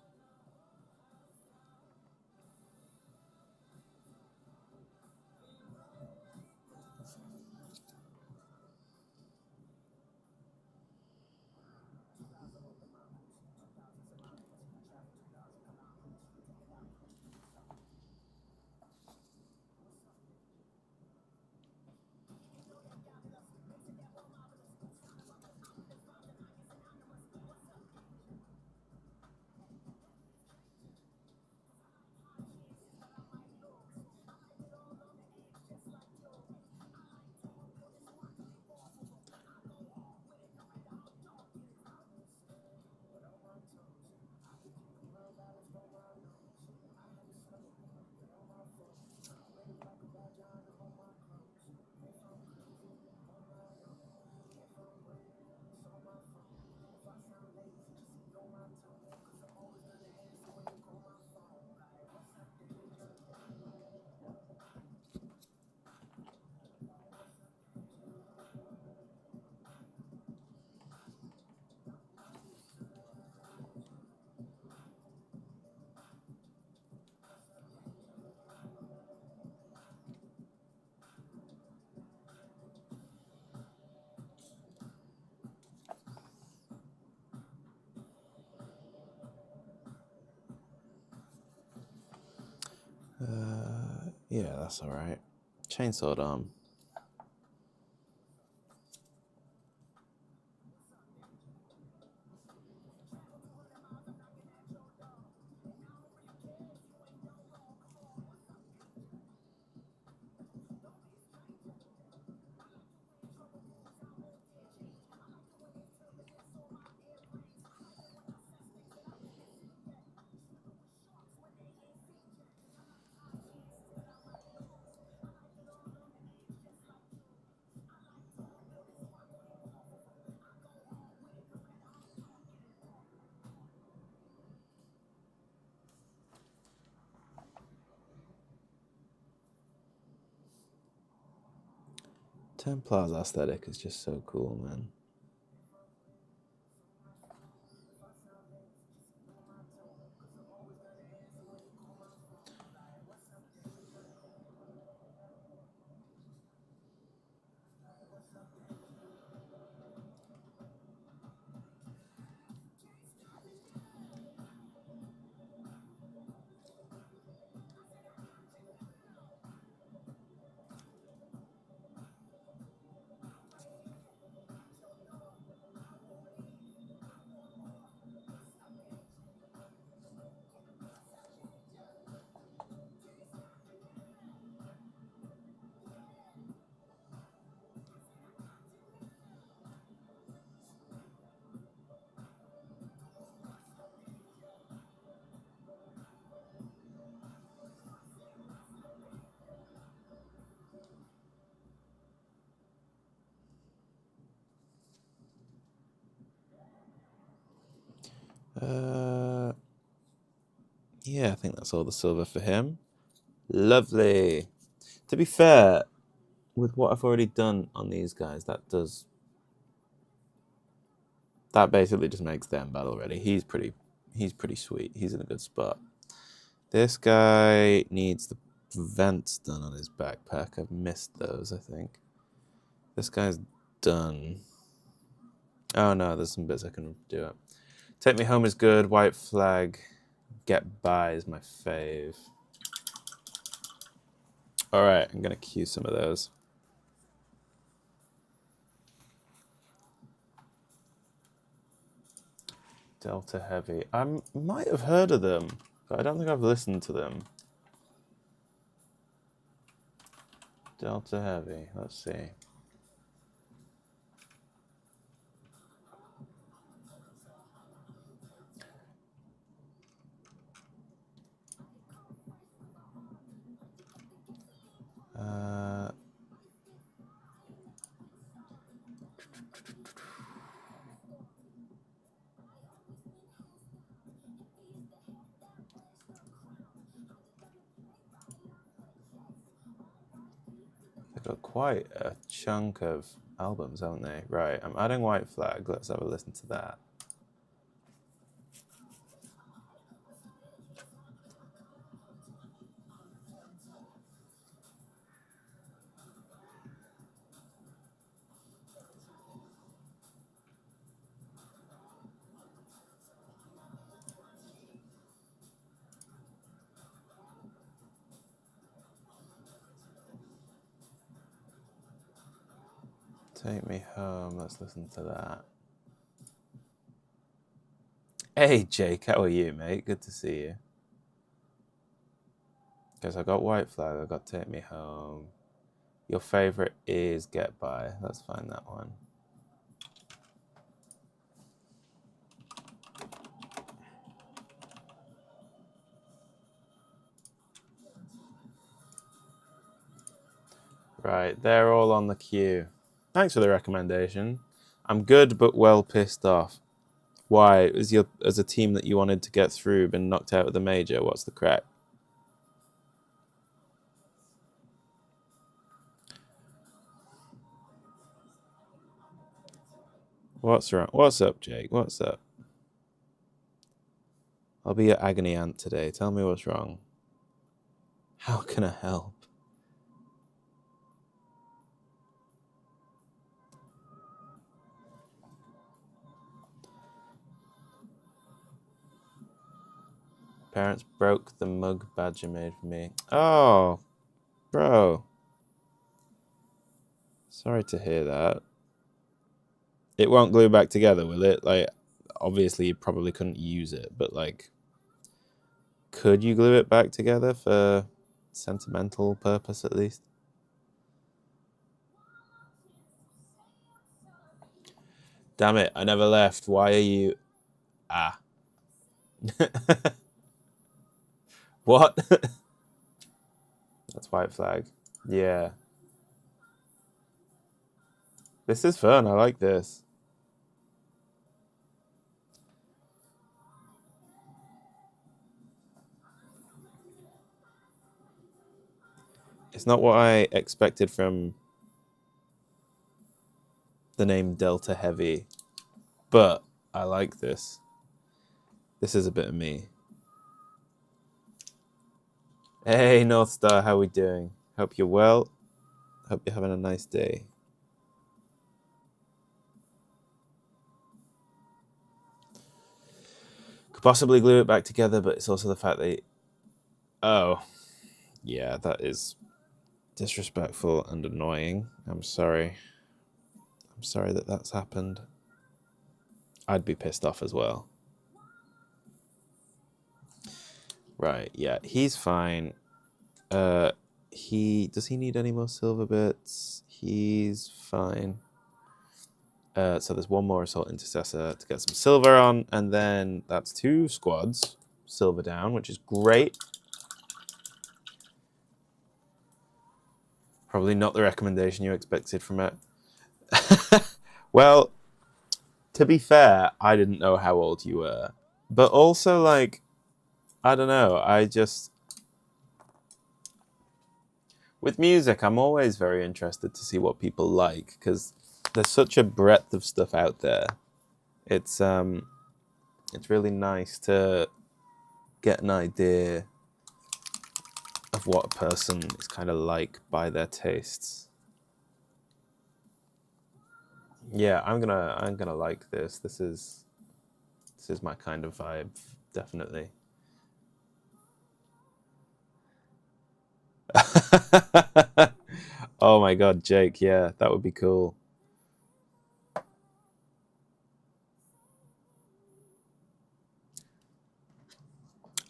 Yeah, that's all right. Chainsaw Arm. Templars aesthetic is just so cool, man. Yeah, I think that's all the silver for him. Lovely. To be fair, with what I've already done on these guys, that basically just makes them battle ready. He's pretty sweet. He's in a good spot. This guy needs the vents done on his backpack. I've missed those, I think. This guy's done. Oh no, there's some bits I can do it. Take Me Home is good. White Flag. Get By is my fave. Alright, I'm gonna queue some of those. Delta Heavy. I might have heard of them, but I don't think I've listened to them. Delta Heavy. Let's see. They've got quite a chunk of albums, haven't they? Right, I'm adding White Flag. Let's have a listen to that. Take Me Home. Let's listen to that. Hey, Jake. How are you, mate? Good to see you. Guys, I got White Flag. I got Take Me Home. Your favorite is Get By. Let's find that one. Right, they're all on the queue. Thanks for the recommendation. I'm good but well pissed off. Why? As a team that you wanted to get through been knocked out of the major? What's the crack? What's wrong? What's up, Jake? What's up? I'll be your agony aunt today. Tell me what's wrong. How can I help? Parents broke the mug Badger made for me. Oh, bro. Sorry to hear that. It won't glue back together, will it? Like, obviously you probably couldn't use it, but like, could you glue it back together for sentimental purpose at least? Damn it, I never left. Why are you... Ah. What? That's White Flag. Yeah. This is fun. I like this. It's not what I expected from the name Delta Heavy, but I like this. This is a bit of me. Hey, North Star, how we doing? Hope you're well. Hope you're having a nice day. Could possibly glue it back together, but it's also the fact that... Oh, yeah, that is disrespectful and annoying. I'm sorry. I'm sorry that that's happened. I'd be pissed off as well. Right, yeah, he's fine. Does he need any more silver bits? He's fine. So there's one more Assault Intercessor to get some silver on, and then that's 2 squads silver down, which is great. Probably not the recommendation you expected from it. Well, to be fair, I didn't know how old you were. But also, like, I don't know. I just with music, I'm always very interested to see what people like because there's such a breadth of stuff out there. It's it's really nice to get an idea of what a person is kind of like by their tastes. Yeah, I'm gonna like this. This is my kind of vibe, definitely. Oh my god, Jake, yeah, that would be cool.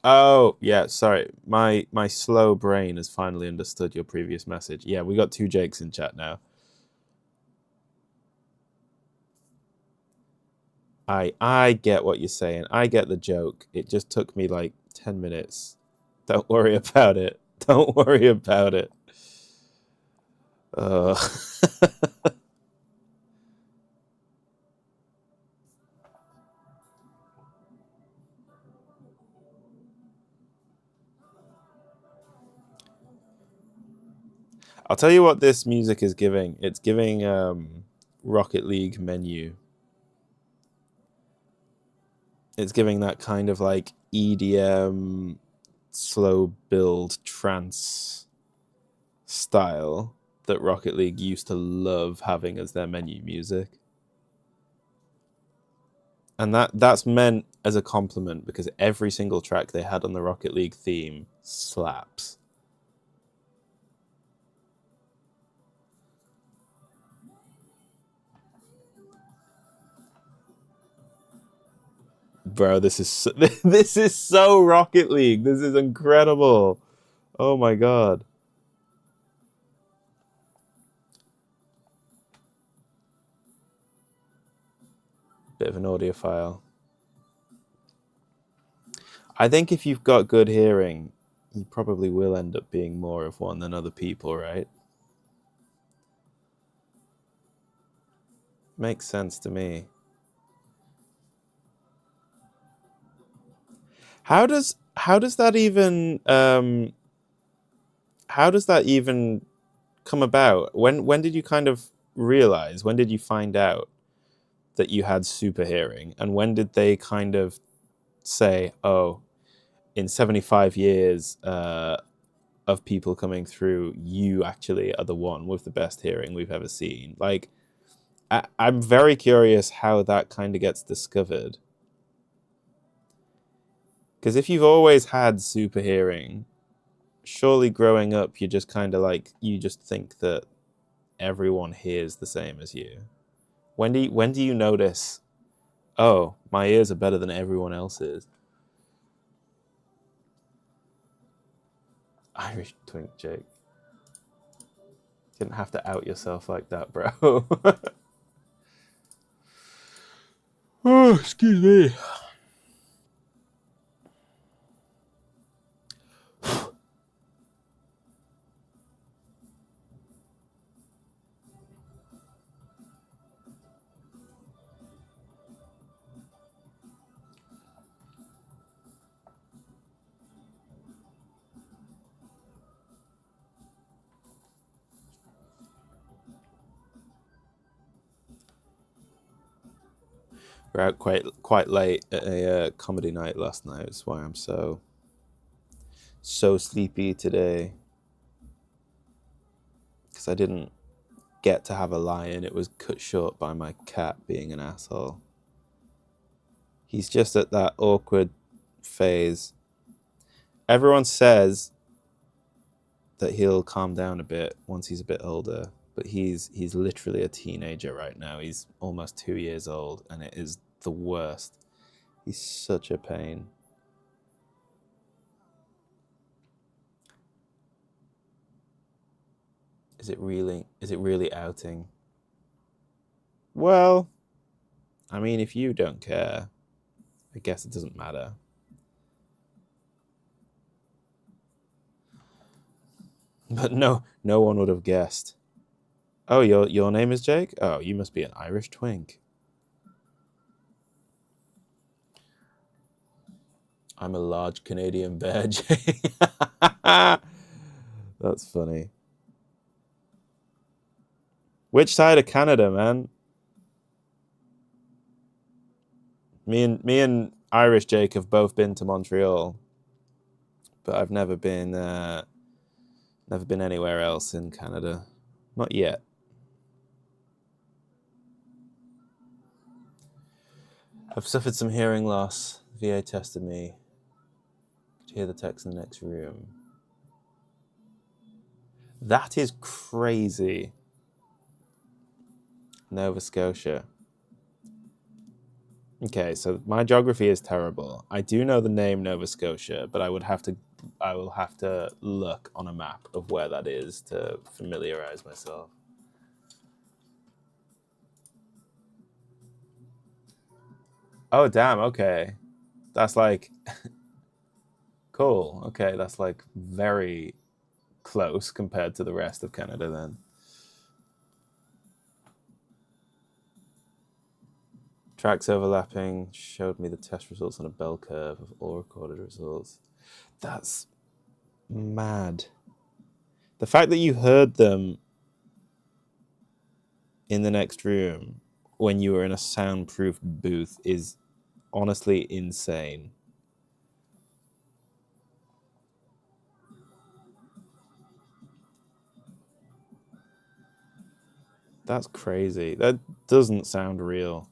Oh, yeah, sorry. My slow brain has finally understood your previous message. Yeah, we got two Jakes in chat now. I get what you're saying. I get the joke. It just took me like 10 minutes. Don't worry about it. Don't worry about it. Uh, I'll tell you what this music is giving. It's giving Rocket League menu. It's giving that kind of like EDM slow build trance style that Rocket League used to love having as their menu music. And that's meant as a compliment because every single track they had on the Rocket League theme slaps. Bro, this is so, this is so Rocket League. This is incredible. Oh my god. Bit of an audiophile. I think if you've got good hearing, you probably will end up being more of one than other people, right? Makes sense to me. How does that even how does that even come about? When did you kind of realize? When did you find out that you had super hearing? And when did they kind of say, "Oh, in 75 years of people coming through, you actually are the one with the best hearing we've ever seen"? Like, I'm very curious how that kind of gets discovered. Because if you've always had super hearing, surely growing up, you just kind of like you just think that everyone hears the same as you. When do you notice? Oh, my ears are better than everyone else's. Irish twink, Jake. Didn't have to out yourself like that, bro. Oh, excuse me. We're out quite late at a comedy night last night. That's why I'm so sleepy today. Because I didn't get to have a lie-in. It was cut short by my cat being an asshole. He's just at that awkward phase. Everyone says that he'll calm down a bit once he's a bit older, but he's literally a teenager right now. He's almost 2 years old, and it is the worst. He's such a pain. Is it really? Is it really outing? Well, I mean, if you don't care, I guess it doesn't matter. But no one would have guessed. Oh, your name is Jake? Oh, you must be an Irish twink. I'm a large Canadian bear, Jay. That's funny. Which side of Canada, man? Me and Irish Jake have both been to Montreal, but I've never been anywhere else in Canada. Not yet. I've suffered some hearing loss. VA tested me. Could hear the text in the next room. That is crazy. Nova Scotia. Okay, so my geography is terrible. I do know the name Nova Scotia, but I will have to look on a map of where that is to familiarize myself. Oh damn, okay. That's like cool. Okay, that's like very close compared to the rest of Canada then. Tracks overlapping showed me the test results on a bell curve of all recorded results. That's mad. The fact that you heard them in the next room when you were in a soundproof booth is honestly insane. That's crazy. That doesn't sound real.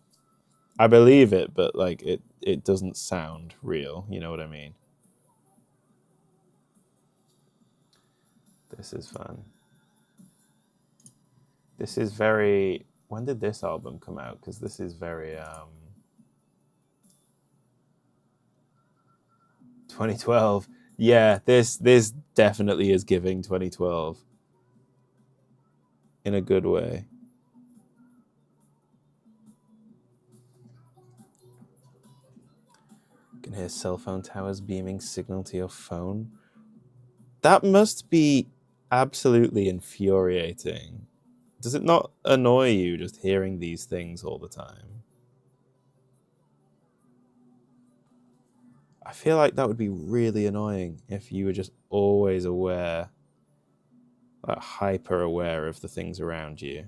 I believe it, but like it doesn't sound real. You know what I mean? This is fun. This is very. When did this album come out? Because this is very 2012. Yeah, this definitely is giving 2012 in a good way. You can hear cell phone towers beaming signal to your phone. That must be absolutely infuriating. Does it not annoy you just hearing these things all the time? I feel like that would be really annoying if you were just always aware, like hyper aware of the things around you.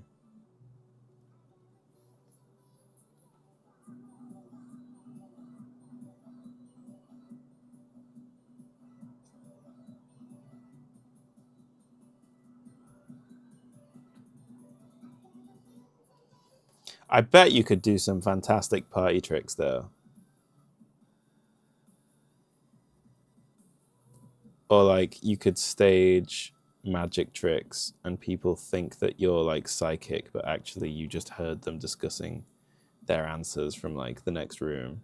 I bet you could do some fantastic party tricks though. Or like you could stage magic tricks and people think that you're like psychic, but actually you just heard them discussing their answers from like the next room.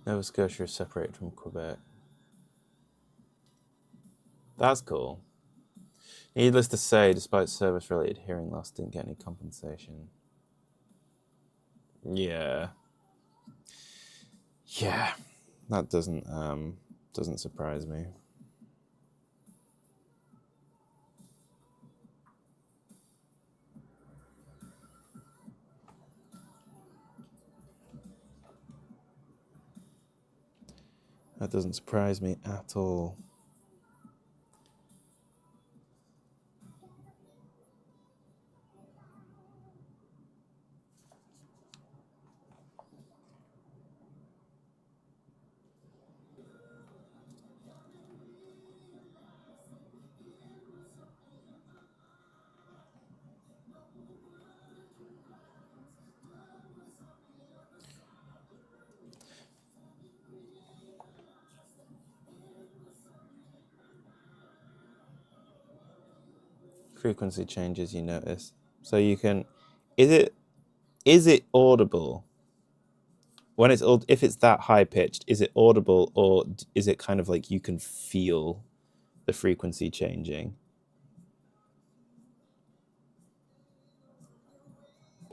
Nova Scotia is separated from Quebec. That's cool. Needless to say, despite service-related hearing loss, didn't get any compensation. Yeah, yeah, that doesn't surprise me. That doesn't surprise me at all. Frequency changes you notice. So you can is it audible when it's if it's that high pitched, is it audible or is it kind of like you can feel the frequency changing?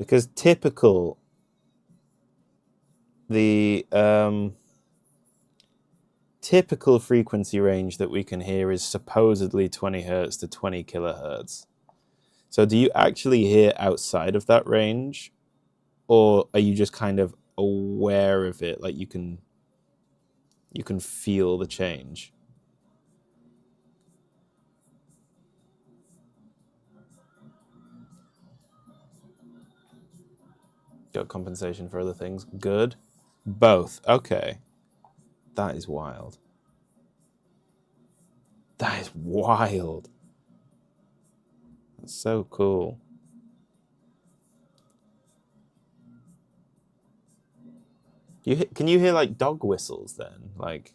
Because typical, the typical frequency range that we can hear is supposedly 20 hertz to 20 kilohertz. So do you actually hear outside of that range, or are you just kind of aware of it, like you can feel the change? Got compensation for other things. Good. Both. Okay. That is wild. That is wild. That's so cool. Can you hear like dog whistles then? Like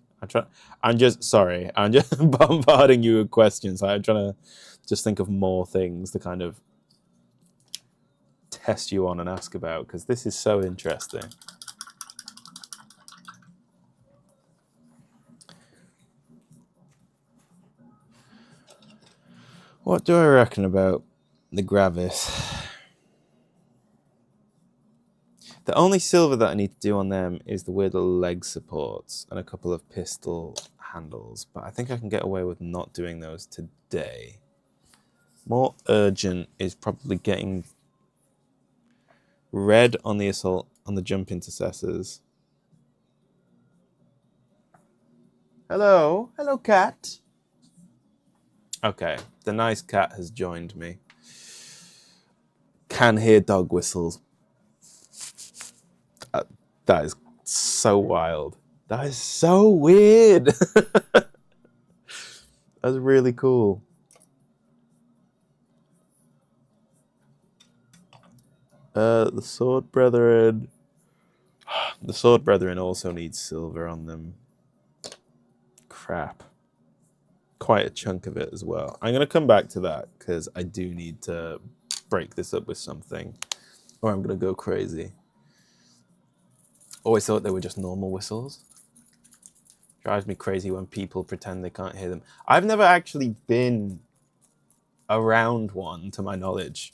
I'm just sorry. I'm just bombarding you with questions. I'm trying to just think of more things to kind of test you on and ask about, because this is so interesting. What do I reckon about the Gravis? The only silver that I need to do on them is the weird little leg supports and a couple of pistol handles, but I think I can get away with not doing those today. More urgent is probably getting red on the assault, on the jump intercessors. Hello, hello, cat. Okay, the nice cat has joined me. Can hear dog whistles. That is so wild. That is so weird. That's really cool. The Sword Brethren. The Sword Brethren also need silver on them. Crap. Quite a chunk of it as well. I'm going to come back to that because I do need to break this up with something, or I'm going to go crazy. Always thought they were just normal whistles. Drives me crazy when people pretend they can't hear them. I've never actually been around one, to my knowledge.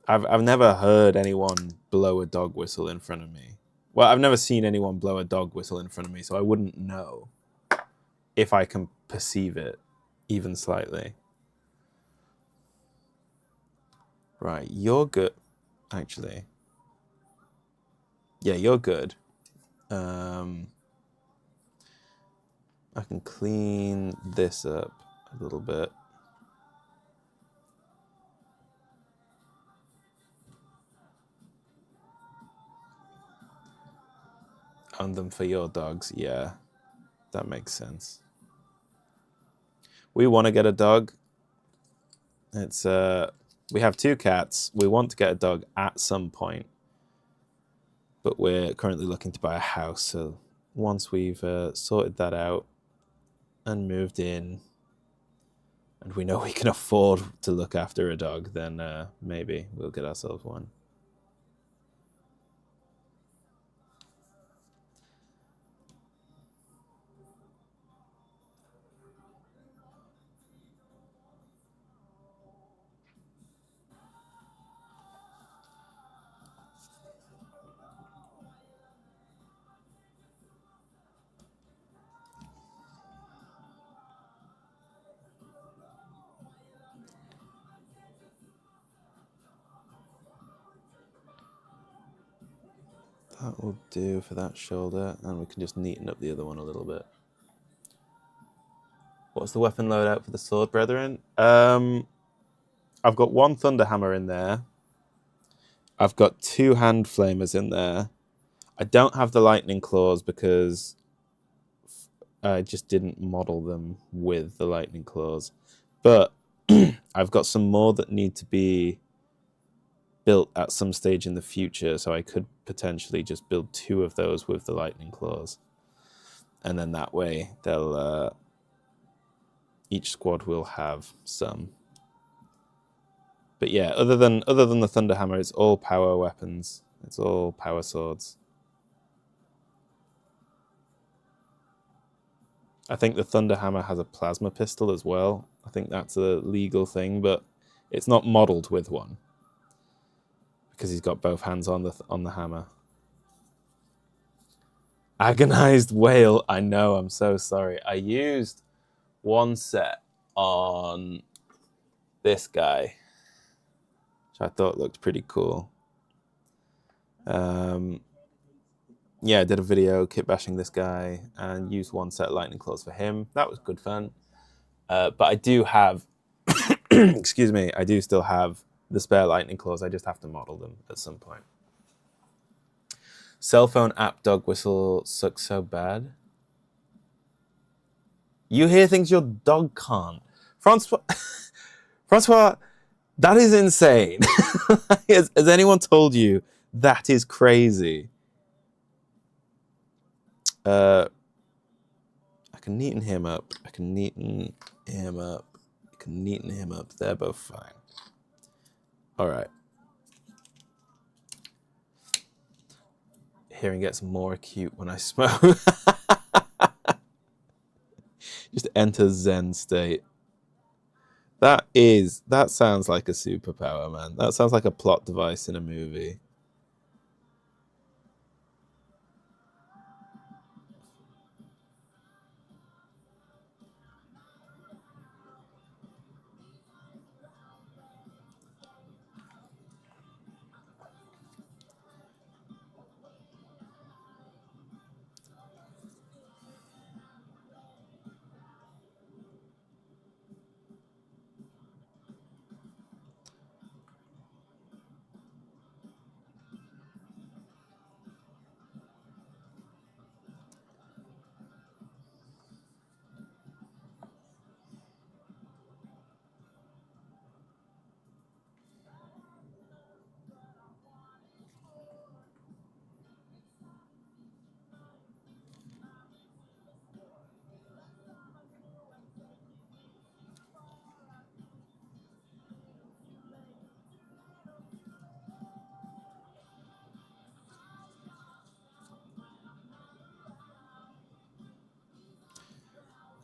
I've never heard anyone blow a dog whistle in front of me. Well, I've never seen anyone blow a dog whistle in front of me, so I wouldn't know if I can perceive it even slightly. Right, you're good. Actually. Yeah, you're good. I can clean this up a little bit. Own them for your dogs. Yeah, that makes sense. We want to get a dog. It's we have 2 cats. We want to get a dog at some point, but we're currently looking to buy a house. So once we've sorted that out and moved in, and we know we can afford to look after a dog, then maybe we'll get ourselves one. That will do for that shoulder, and we can just neaten up the other one a little bit. What's the weapon loadout for the Sword Brethren? I've got 1 Thunderhammer in there. I've got 2 Hand Flamers in there. I don't have the Lightning Claws because I just didn't model them with the Lightning Claws. But I've got some more that need to be built at some stage in the future, so I could potentially just build 2 of those with the Lightning Claws. And then that way they'll each squad will have some. But yeah, other than the Thunderhammer, it's all power weapons. It's all power swords. I think the Thunderhammer has a plasma pistol as well. I think that's a legal thing, but it's not modeled with one. because he's got both hands on the hammer. Agonized whale. I know. I'm so sorry. I used one set on this guy, which I thought looked pretty cool. Yeah, I did a video kit bashing this guy and used one set lightning claws for him. That was good fun. But I do have, excuse me, I do still have the spare lightning claws. I just have to model them at some point. Cell phone app dog whistle sucks so bad. You hear things your dog can't. Francois, that is insane. Has anyone told you that is crazy? I can neaten him up. I can neaten him up. I can neaten him up. They're both fine. All right. Hearing gets more acute when I smoke. Just enter Zen state. That sounds like a superpower, man. That sounds like a plot device in a movie.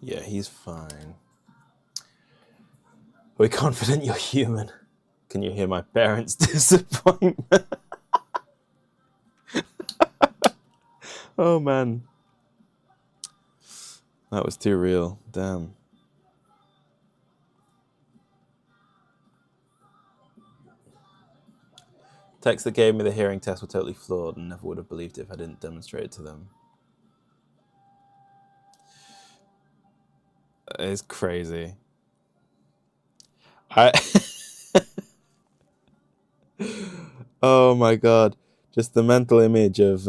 Yeah, he's fine. We're confident you're human. Can you hear my parents' disappointment? Oh, man. That was too real. Damn. Techs that gave me the hearing test were totally flawed and never would have believed it if I didn't demonstrate it to them. It's crazy. Oh my god. Just the mental image of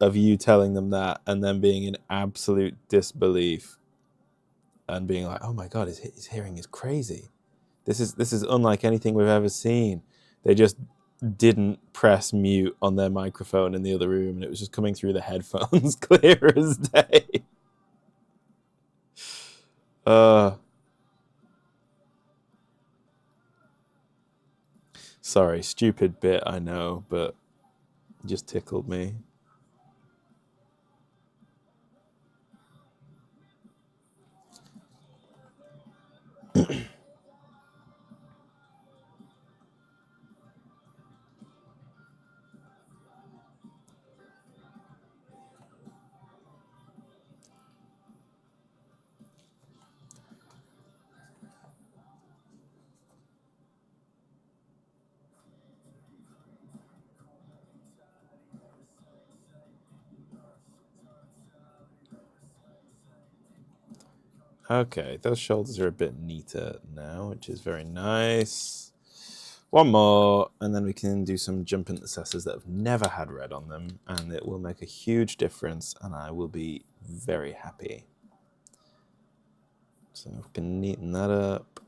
you telling them that and then being in absolute disbelief and being like, oh my god, his hearing is crazy. This is unlike anything we've ever seen. They just didn't press mute on their microphone in the other room and it was just coming through the headphones clear as day. Sorry, stupid bit, I know, but it just tickled me. Okay, those shoulders are a bit neater now, which is very nice. One more, and then we can do some jump intercessors that have never had red on them, and it will make a huge difference, and I will be very happy. So we can neaten that up.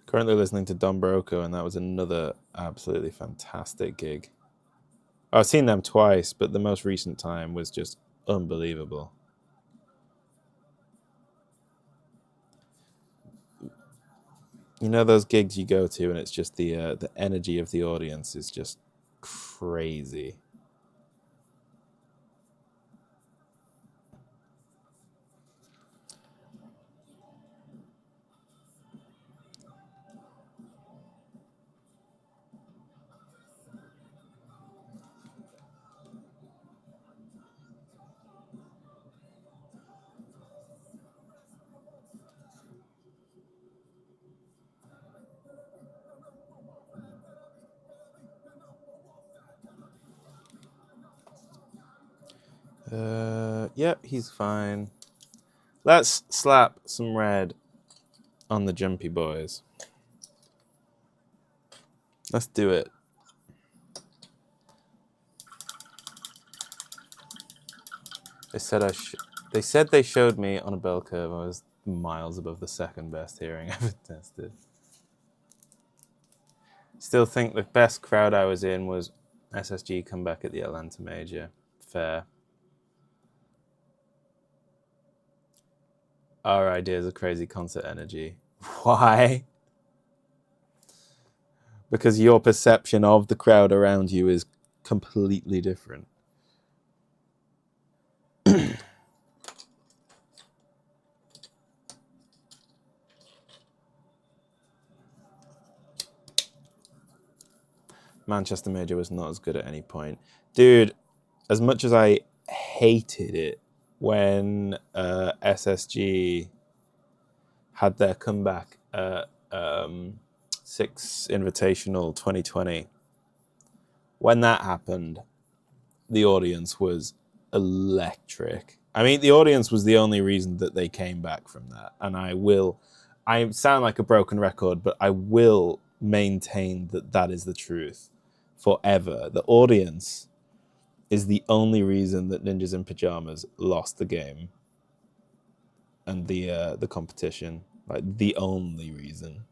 Currently listening to Don Broco, and that was another absolutely fantastic gig. I've seen them twice, but the most recent time was just unbelievable. You know those gigs you go to and it's just the energy of the audience is just crazy. Yeah, he's fine. Let's slap some red on the Jumpy Boys. Let's do it. They said they showed me on a bell curve. I was miles above the second best hearing ever tested. Still think the best crowd I was in was SSG comeback at the Atlanta Major. Fair. Our ideas of crazy concert energy. Why? Because your perception of the crowd around you is completely different. Manchester Major was not as good at any point. Dude, as much as I hated it when SSG had their comeback at Six Invitational 2020, when that happened, the audience was electric. I mean, the audience was the only reason that they came back from that. And I sound like a broken record, but I will maintain that that is the truth forever. The audience is the only reason that Ninjas in Pajamas lost the game and the competition. Like, the only reason.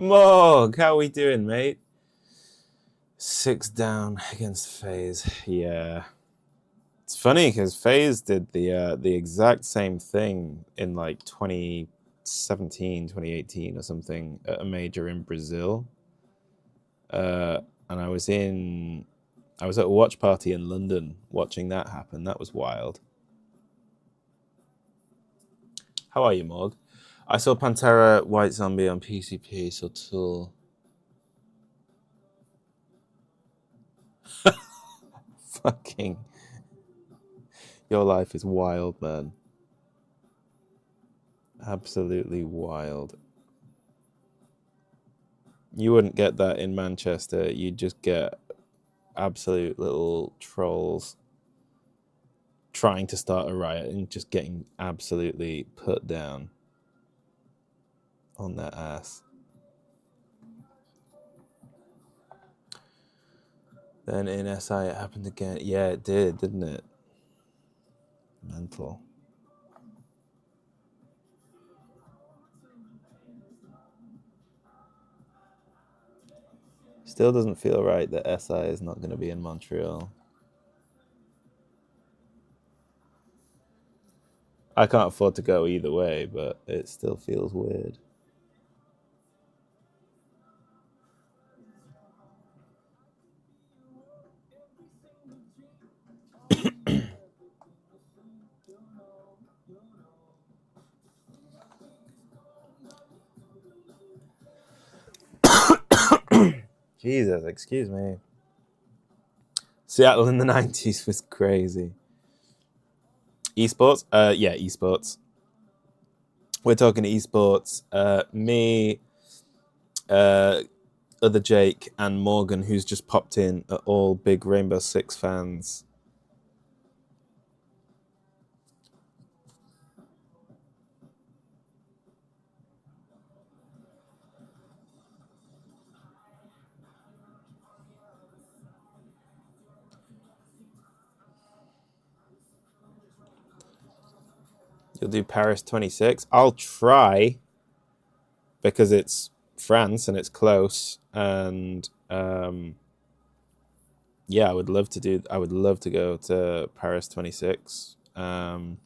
Morg, how we doing, mate? 6 down against FaZe. Yeah. It's funny because FaZe did the exact same thing in like 2017, 2018 or something at a major in Brazil. And I was at a watch party in London watching that happen. That was wild. How are you, Morg? I saw Pantera White Zombie on PCP, so Tool. Fucking. Your life is wild, man. Absolutely wild. You wouldn't get that in Manchester. You'd just get absolute little trolls trying to start a riot and just getting absolutely put down on their ass. Then in SI it happened again. Yeah, it did, didn't it? Mental. Still doesn't feel right that SI is not going to be in Montreal. I can't afford to go either way, but it still feels weird. Jesus, excuse me. Seattle in the 90s was crazy. Esports? Yeah, esports. We're talking esports. Me, other Jake, and Morgan, who's just popped in, are all big Rainbow Six fans. You'll do Paris 26. I'll try because it's France and it's close, and yeah, I would love to go to Paris 26. But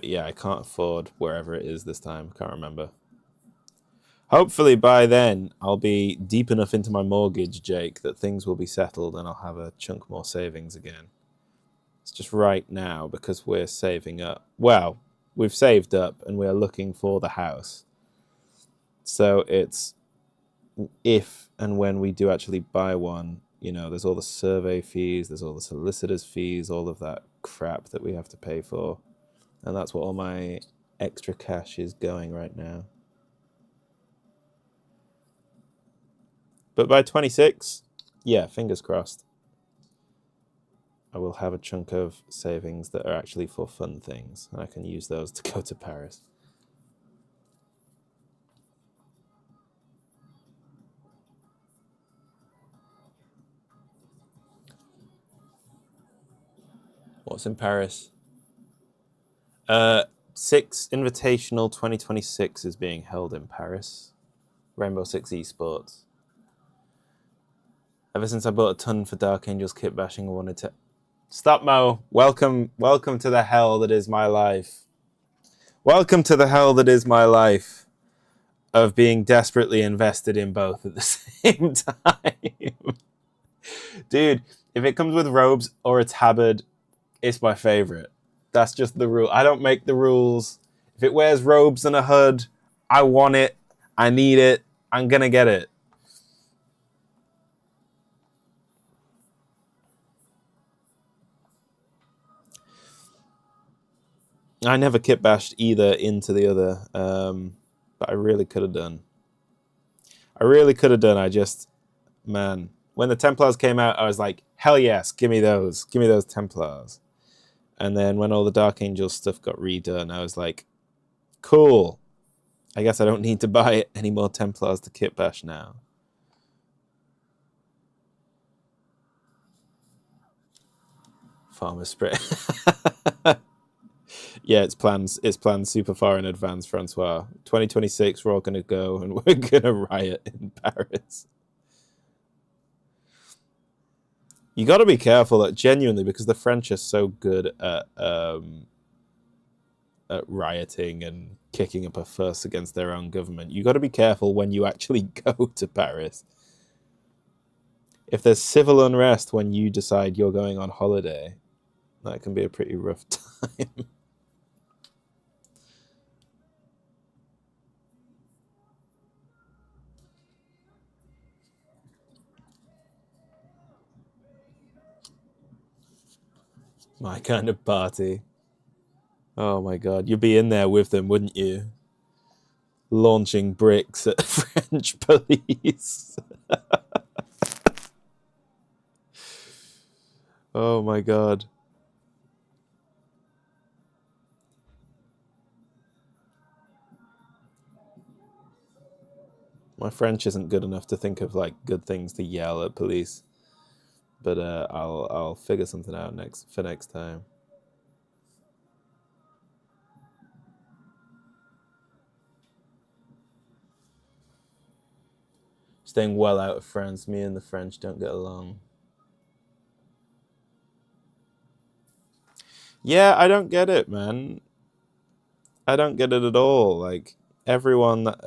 yeah, I can't afford wherever it is this time. Can't remember. Hopefully by then I'll be deep enough into my mortgage, Jake, that things will be settled and I'll have a chunk more savings again. It's just right now because we're saving up. Well, we've saved up and we're looking for the house. So it's if and when we do actually buy one, you know, there's all the survey fees, there's all the solicitor's fees, all of that crap that we have to pay for. And that's what all my extra cash is going right now. But by 26, yeah, fingers crossed, I will have a chunk of savings that are actually for fun things, and I can use those to go to Paris. What's in Paris? Six Invitational 2026 is being held in Paris. Rainbow Six Esports. Ever since I bought a ton for Dark Angels kit bashing, I wanted to... Stop, Mo. Welcome to the hell that is my life. Welcome to the hell that is my life of being desperately invested in both at the same time. Dude, if it comes with robes or a tabard, it's my favorite. That's just the rule. I don't make the rules. If it wears robes and a hood, I want it. I need it. I'm gonna get it. I never kit bashed either into the other, but I really could have done. I just, man, when the Templars came out, I was like, hell yes, give me those Templars. And then when all the Dark Angel stuff got redone, I was like, cool. I guess I don't need to buy any more Templars to kit bash now. Farmer spray. Yeah, it's planned super far in advance, Francois. 2026, we're all going to go and we're going to riot in Paris. You got to be careful, that genuinely, because the French are so good at rioting and kicking up a fuss against their own government. You got to be careful when you actually go to Paris. If there's civil unrest when you decide you're going on holiday, that can be a pretty rough time. My kind of party. Oh my god, you'd be in there with them, wouldn't you? Launching bricks at French police. Oh my god. My French isn't good enough to think of like good things to yell at police, but I'll figure something out next time. Staying well out of France. Me and the French don't get along. Yeah, I don't get it, man. I don't get it at all. Like everyone that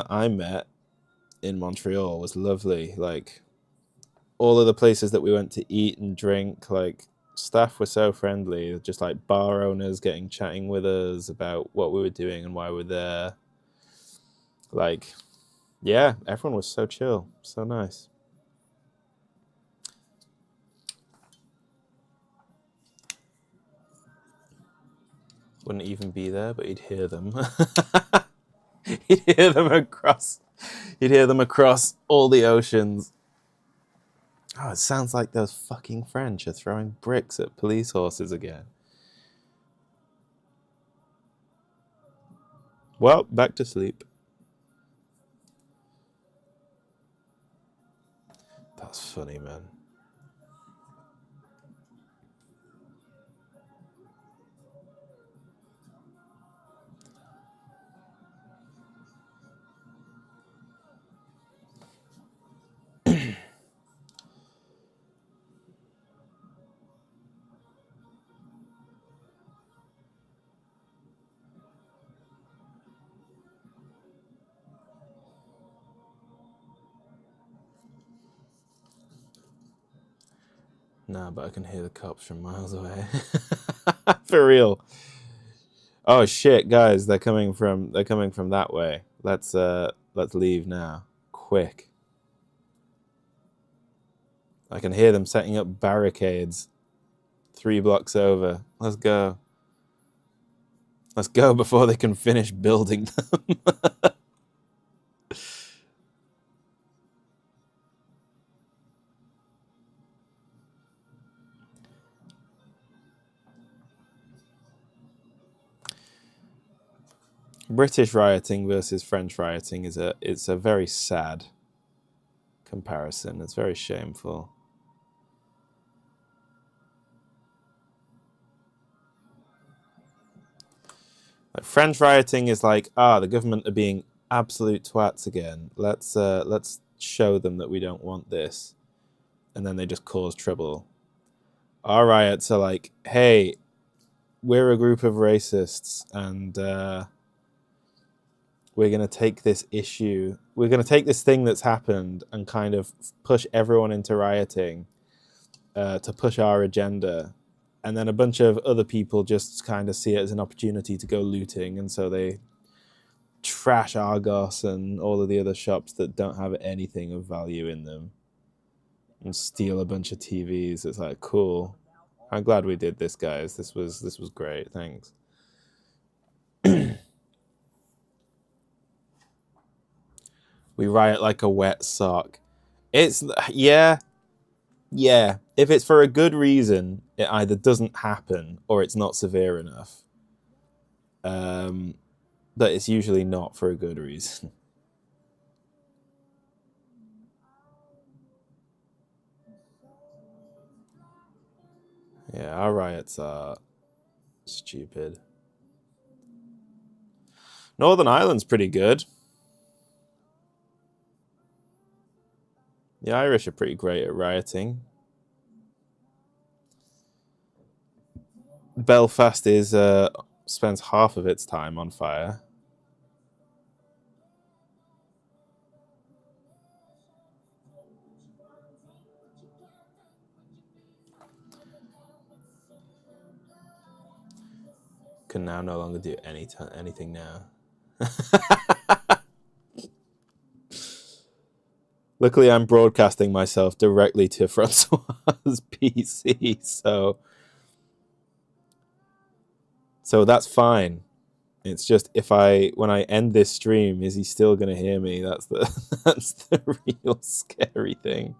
I met in Montreal was lovely. Like all of the places that we went to eat and drink, like staff were so friendly. Just like bar owners chatting with us about what we were doing and why we're there. Like, yeah, everyone was so chill, so nice. Wouldn't even be there, but he'd hear them. He'd hear them across. He'd hear them across all the oceans. Oh, it sounds like those fucking French are throwing bricks at police horses again. Well, back to sleep. That's funny, man. No, but I can hear the cops from miles away. For real. Oh shit, guys, they're coming from that way. Let's leave now. Quick. I can hear them setting up barricades 3 blocks over. Let's go. Let's go before they can finish building them. British rioting versus French rioting it's a very sad comparison. It's very shameful. Like, French rioting is like, the government are being absolute twats again. Let's show them that we don't want this, and then they just cause trouble. Our riots are like, hey, we're a group of racists, and we're going to take this issue, we're going to take this thing that's happened and kind of push everyone into rioting to push our agenda. And then a bunch of other people just kind of see it as an opportunity to go looting, and so they trash Argos and all of the other shops that don't have anything of value in them and steal a bunch of TVs. It's like, cool. I'm glad we did this, guys. This was great. Thanks. We riot like a wet sock. It's, yeah. If it's for a good reason, it either doesn't happen or it's not severe enough. But it's usually not for a good reason. Yeah, our riots are stupid. Northern Ireland's pretty good. The Irish are pretty great at rioting. Belfast spends half of its time on fire. Can now no longer do anything now. Luckily, I'm broadcasting myself directly to Francois's PC, so that's fine. It's just when I end this stream, is he still going to hear me? That's the real scary thing.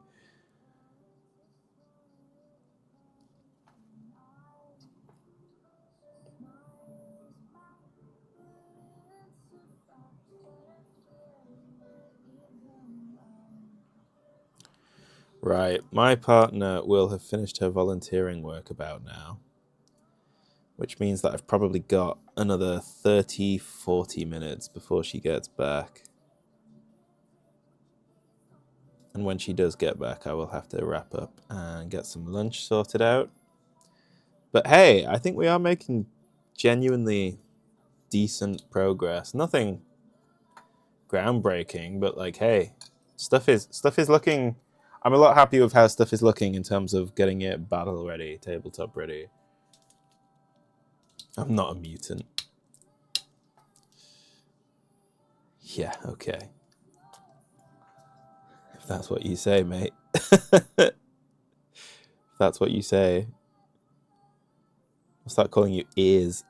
Right, my partner will have finished her volunteering work about now, which means that I've probably got another 30-40 minutes before she gets back. And when she does get back, I will have to wrap up and get some lunch sorted out. But hey, I think we are making genuinely decent progress. Nothing groundbreaking, but like, hey, stuff is looking. I'm a lot happy with how stuff is looking in terms of getting it battle ready, tabletop ready. I'm not a mutant. Yeah, okay. If that's what you say, mate. If that's what you say. I'll start calling you ears.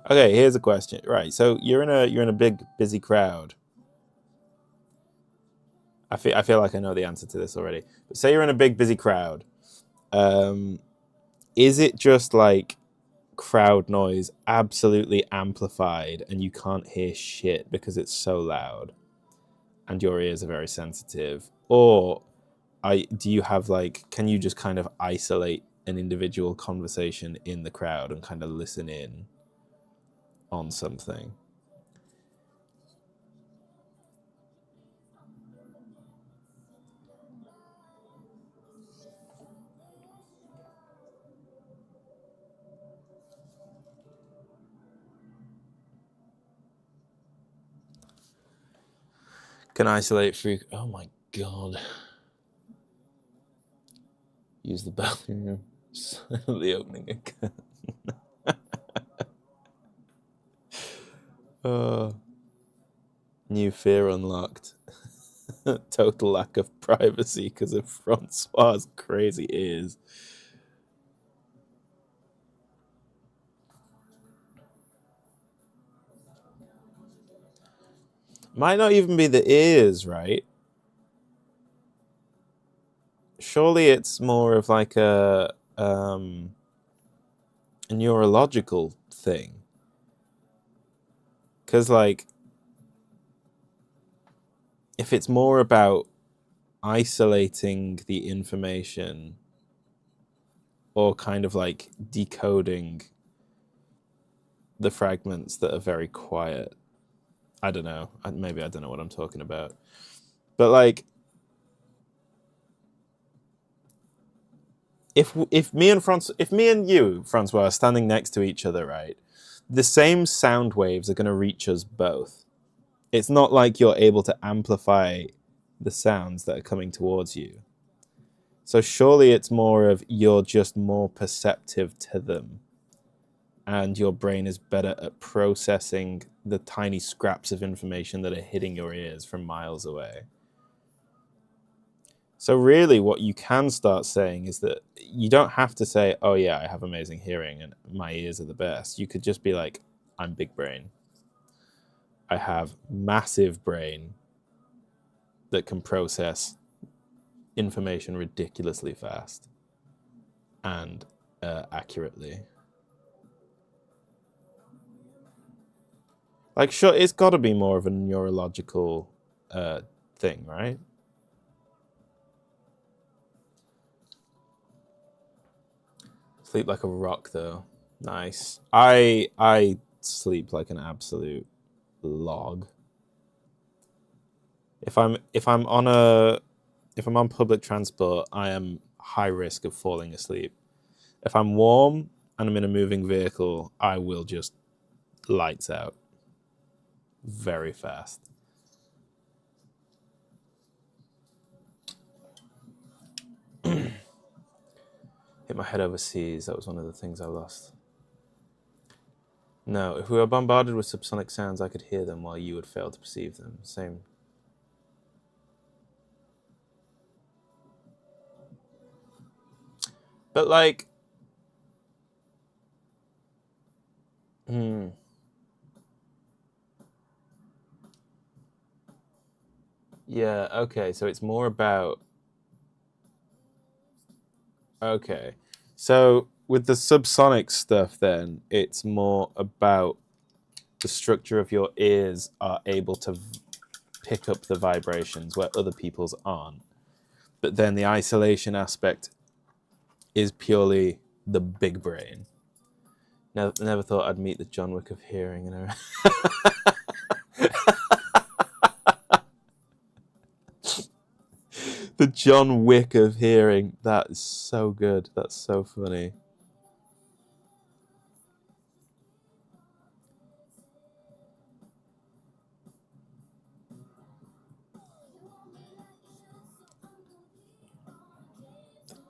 Okay, here's a question. Right, so you're in a big busy crowd. I feel like I know the answer to this already. But say you're in a big busy crowd. Is it just like crowd noise absolutely amplified and you can't hear shit because it's so loud and your ears are very sensitive? Or do you have like, can you just kind of isolate an individual conversation in the crowd and kind of listen in on something? Can isolate through. Oh my god. Use the bathroom. Silently opening again. New fear unlocked. Total lack of privacy because of Francois' crazy ears. Might not even be the ears, right? Surely it's more of like a neurological thing. Because, like, if it's more about isolating the information or kind of like decoding the fragments that are very quiet, I don't know. Maybe I don't know what I'm talking about. But, like, if me and you, Francois, are standing next to each other, right, the same sound waves are going to reach us both. It's not like you're able to amplify the sounds that are coming towards you. So surely it's more of you're just more perceptive to them, and your brain is better at processing the tiny scraps of information that are hitting your ears from miles away. So really what you can start saying is that you don't have to say, oh yeah, I have amazing hearing and my ears are the best. You could just be like, I'm big brain. I have massive brain that can process information ridiculously fast and accurately. Like, sure, it's got to be more of a neurological thing, right? Sleep like a rock, though. Nice. I sleep like an absolute log. If I'm on public transport, I am high risk of falling asleep. If I'm warm and I'm in a moving vehicle, I will just lights out very fast. Hit my head overseas. That was one of the things I lost. No, if we were bombarded with subsonic sounds, I could hear them while you would fail to perceive them. Same. But like, yeah, okay. So it's more about okay. So with the subsonic stuff, then it's more about the structure of your ears are able to pick up the vibrations where other people's aren't. But then the isolation aspect is purely the big brain. Never thought I'd meet the John Wick of hearing, you know. The John Wick of hearing. That is so good. That's so funny.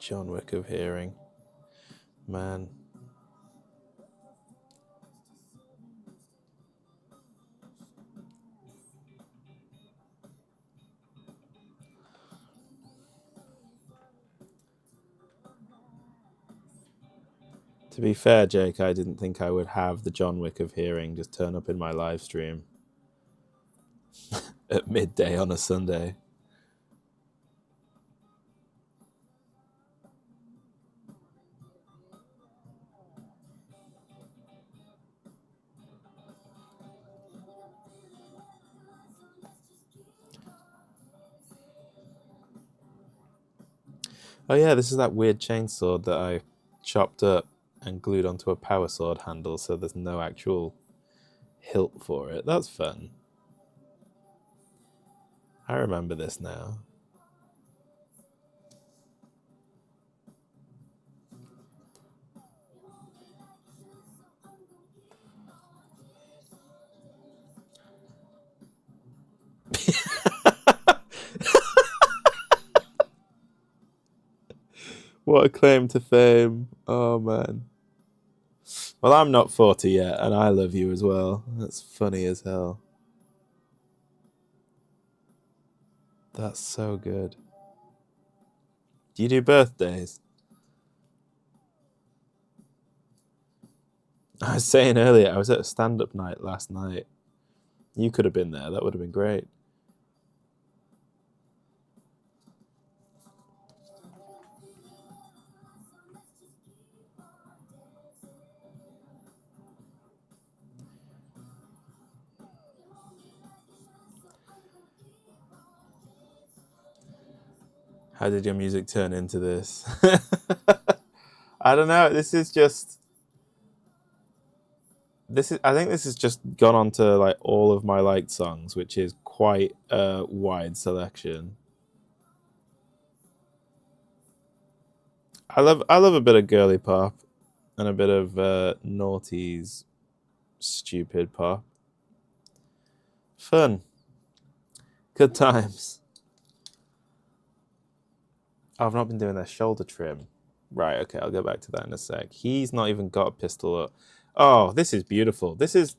John Wick of hearing. Man. To be fair, Jake, I didn't think I would have the John Wick of hearing just turn up in my live stream at midday on a Sunday. Oh yeah, this is that weird chainsaw that I chopped up and glued onto a power sword handle so there's no actual hilt for it. That's fun. I remember this now. What a claim to fame. Oh man. Well, I'm not 40 yet, and I love you as well. That's funny as hell. That's so good. Do you do birthdays? I was saying earlier, I was at a stand-up night last night. You could have been there. That would have been great. How did your music turn into this? I don't know. This is just. I think this has just gone on to like all of my liked songs, which is quite a wide selection. I love a bit of girly pop and a bit of naughties stupid pop. Fun. Good times. Oh, I've not been doing their shoulder trim. Right, okay, I'll go back to that in a sec. He's not even got a pistol up. Oh, this is beautiful. This is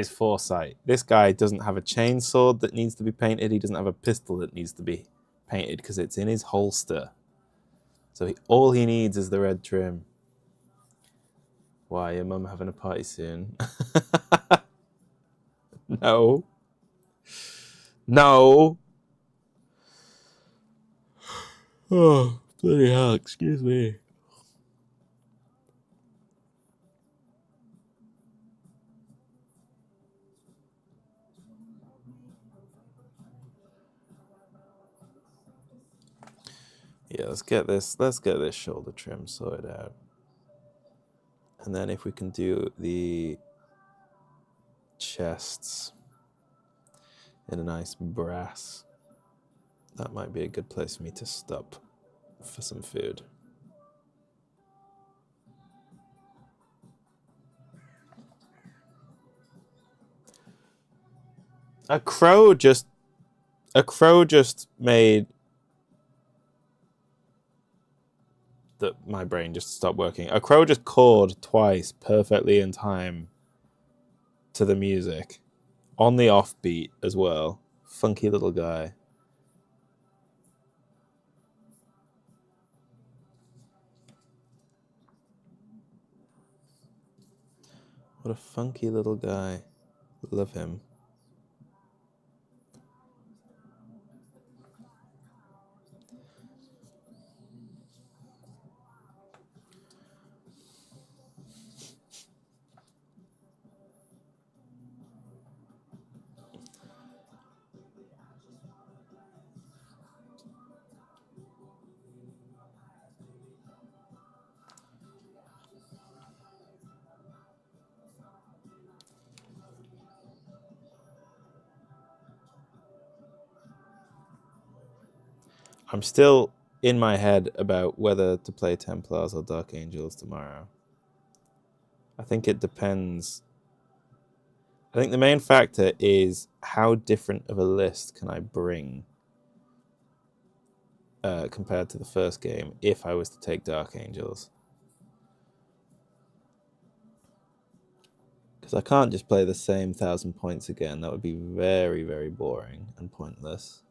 foresight. This guy doesn't have a chainsword that needs to be painted. He doesn't have a pistol that needs to be painted because it's in his holster. So all he needs is the red trim. Why, your mum having a party soon? No. No. Oh, bloody hell, excuse me. Yeah, let's get this shoulder trim sorted out. And then if we can do the chests in a nice brass, that might be a good place for me to stop for some food. A crow just made that my brain just stopped working. A crow just cawed twice perfectly in time to the music on the offbeat as well. Funky little guy. What a funky little guy. Love him. I'm still in my head about whether to play Templars or Dark Angels tomorrow. I think it depends. I think the main factor is how different of a list can I bring. compared to the first game if I was to take Dark Angels. Because I can't just play the same 1,000 points again. That would be very, very boring and pointless.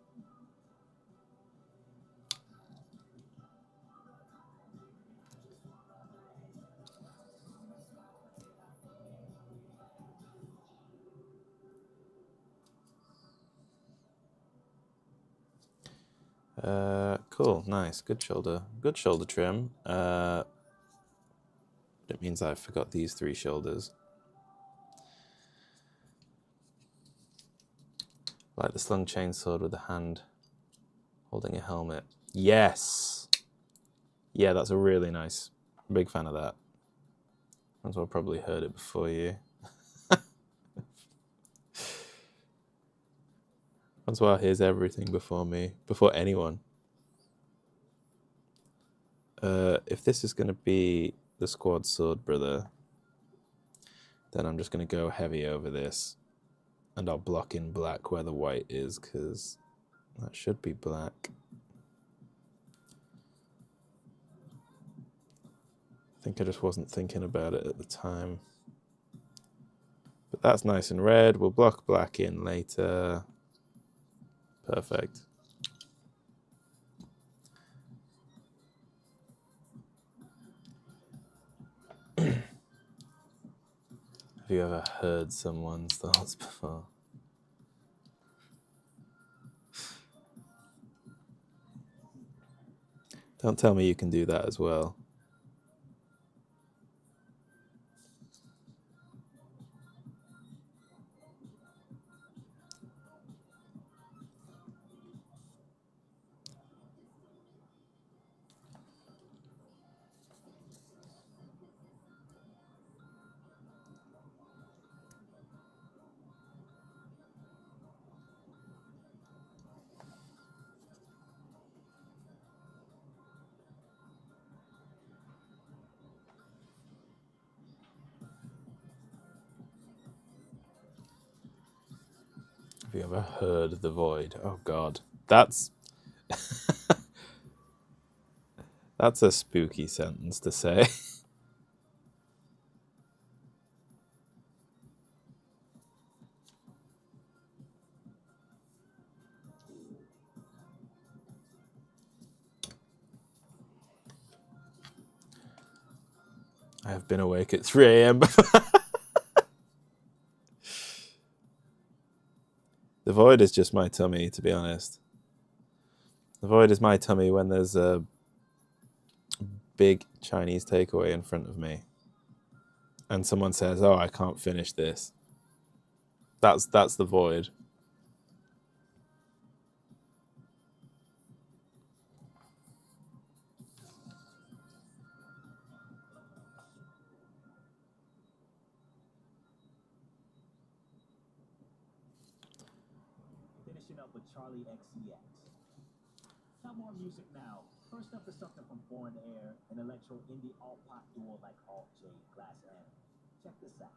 Cool, nice, good shoulder trim. It means I forgot these 3 shoulders. Like the slung chainsword with the hand holding a helmet. Yes! Yeah, that's a really nice. Big fan of that. Francois probably heard it before you. Francois hears everything before me, before anyone. If this is going to be the squad sword, brother, then I'm just going to go heavy over this. And I'll block in black where the white is, because that should be black. I think I just wasn't thinking about it at the time. But that's nice and red. We'll block black in later. Perfect. Have you ever heard someone's thoughts before? Don't tell me you can do that as well. Have you ever heard the void? Oh God, that's that's a spooky sentence to say. I have been awake at 3 a.m. The void is just my tummy, to be honest. The void is my tummy when there's a big Chinese takeaway in front of me and someone says, "Oh, I can't finish this." That's the void. Finishing up with Charlie XCX. Some more music now. First up is something from Foreign Air, an electro indie alt pop duo like Alt J, Glass Animal. Check this out.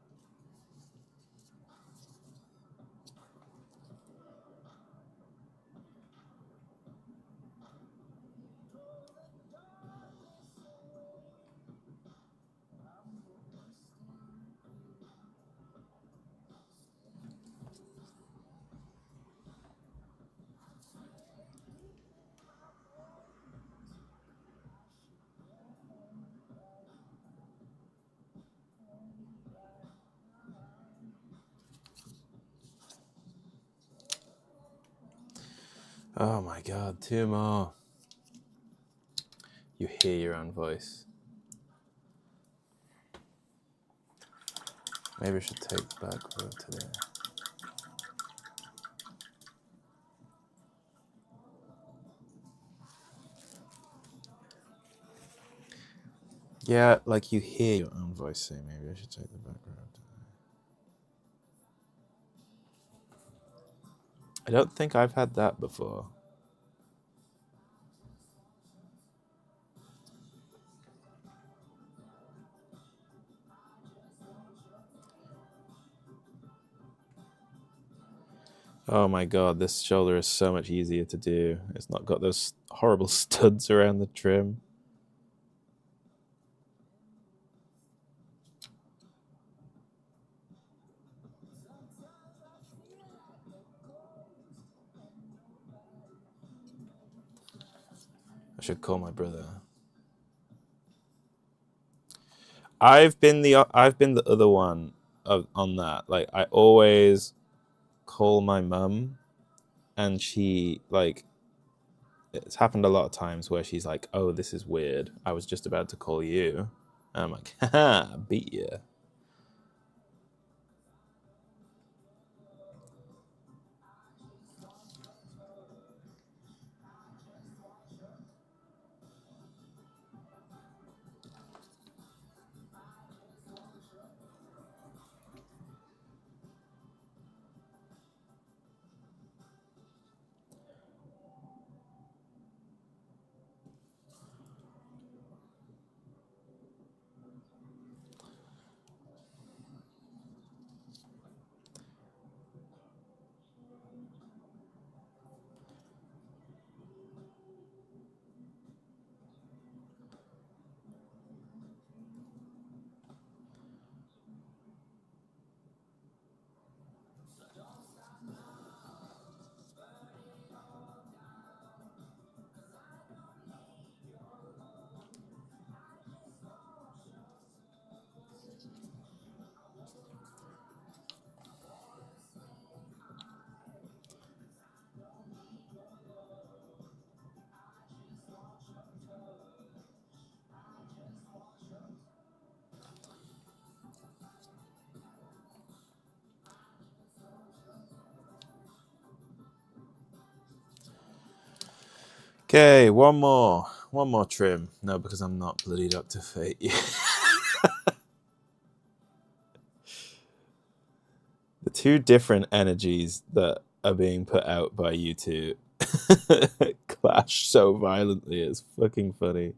Oh my God, 2 more. You hear your own voice. Maybe I should take the back road today. Yeah, like you hear your own voice say, maybe I should take the back road today. I don't think I've had that before. Oh my god, this shoulder is so much easier to do. It's not got those horrible studs around the trim. I should call my brother. I've been the other one on that. Like I always call my mum, and she like it's happened a lot of times where she's like, "Oh, this is weird. I was just about to call you." And I'm like, "Haha, beat you." Okay, one more trim. No, because I'm not bloodied up to fate yet. The two different energies that are being put out by you two clash so violently. It's fucking funny.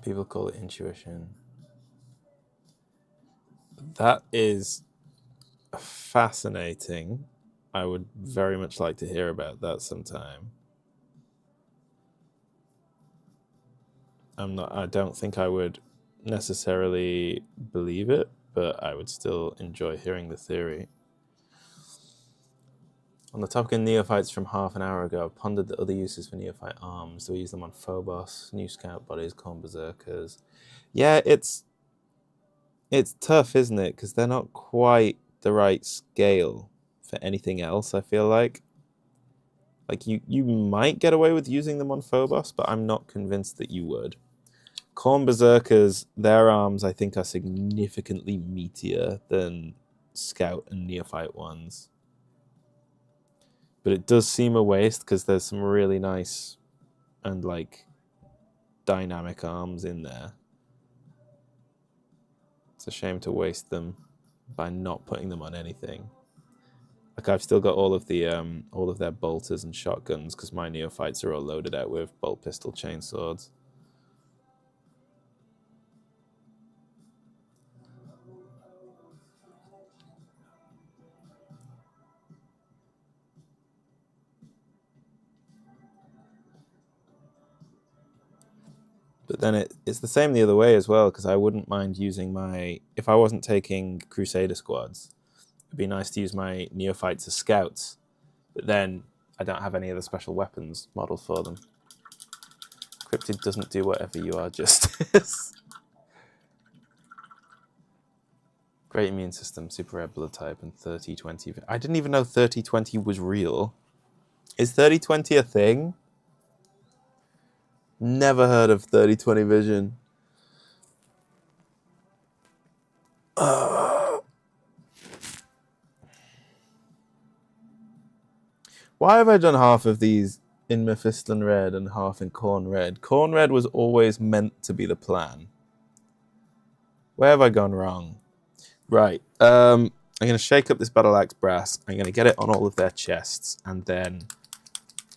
People call it intuition. That is fascinating. I would very much like to hear about that sometime. I don't think I would necessarily believe it, but I would still enjoy hearing the theory. On the topic of neophytes from half an hour ago, I pondered the other uses for neophyte arms. Do we use them on Phobos, new scout bodies, corn berserkers? Yeah, it's tough, isn't it? Because they're not quite the right scale for anything else. I feel like you might get away with using them on Phobos, but I'm not convinced that you would. Corn berserkers, their arms I think are significantly meatier than scout and neophyte ones. But it does seem a waste because there's some really nice and like dynamic arms in there. It's a shame to waste them by not putting them on anything. Like I've still got all of their bolters and shotguns because my neophytes are all loaded out with bolt pistol chainswords. But then it's the same the other way as well because I wouldn't mind using if I wasn't taking Crusader squads, it'd be nice to use my neophytes as scouts. But then I don't have any of the special weapons models for them. Cryptid doesn't do whatever you are justice. Great immune system, super red blood type, and 30/20. I didn't even know 30/20 was real. Is 30/20 a thing? Never heard of 30/20 vision. Why have I done half of these in Mephiston Red and half in Corn Red? Corn Red was always meant to be the plan. Where have I gone wrong? Right. I'm going to shake up this Battle Axe Brass. I'm going to get it on all of their chests. And then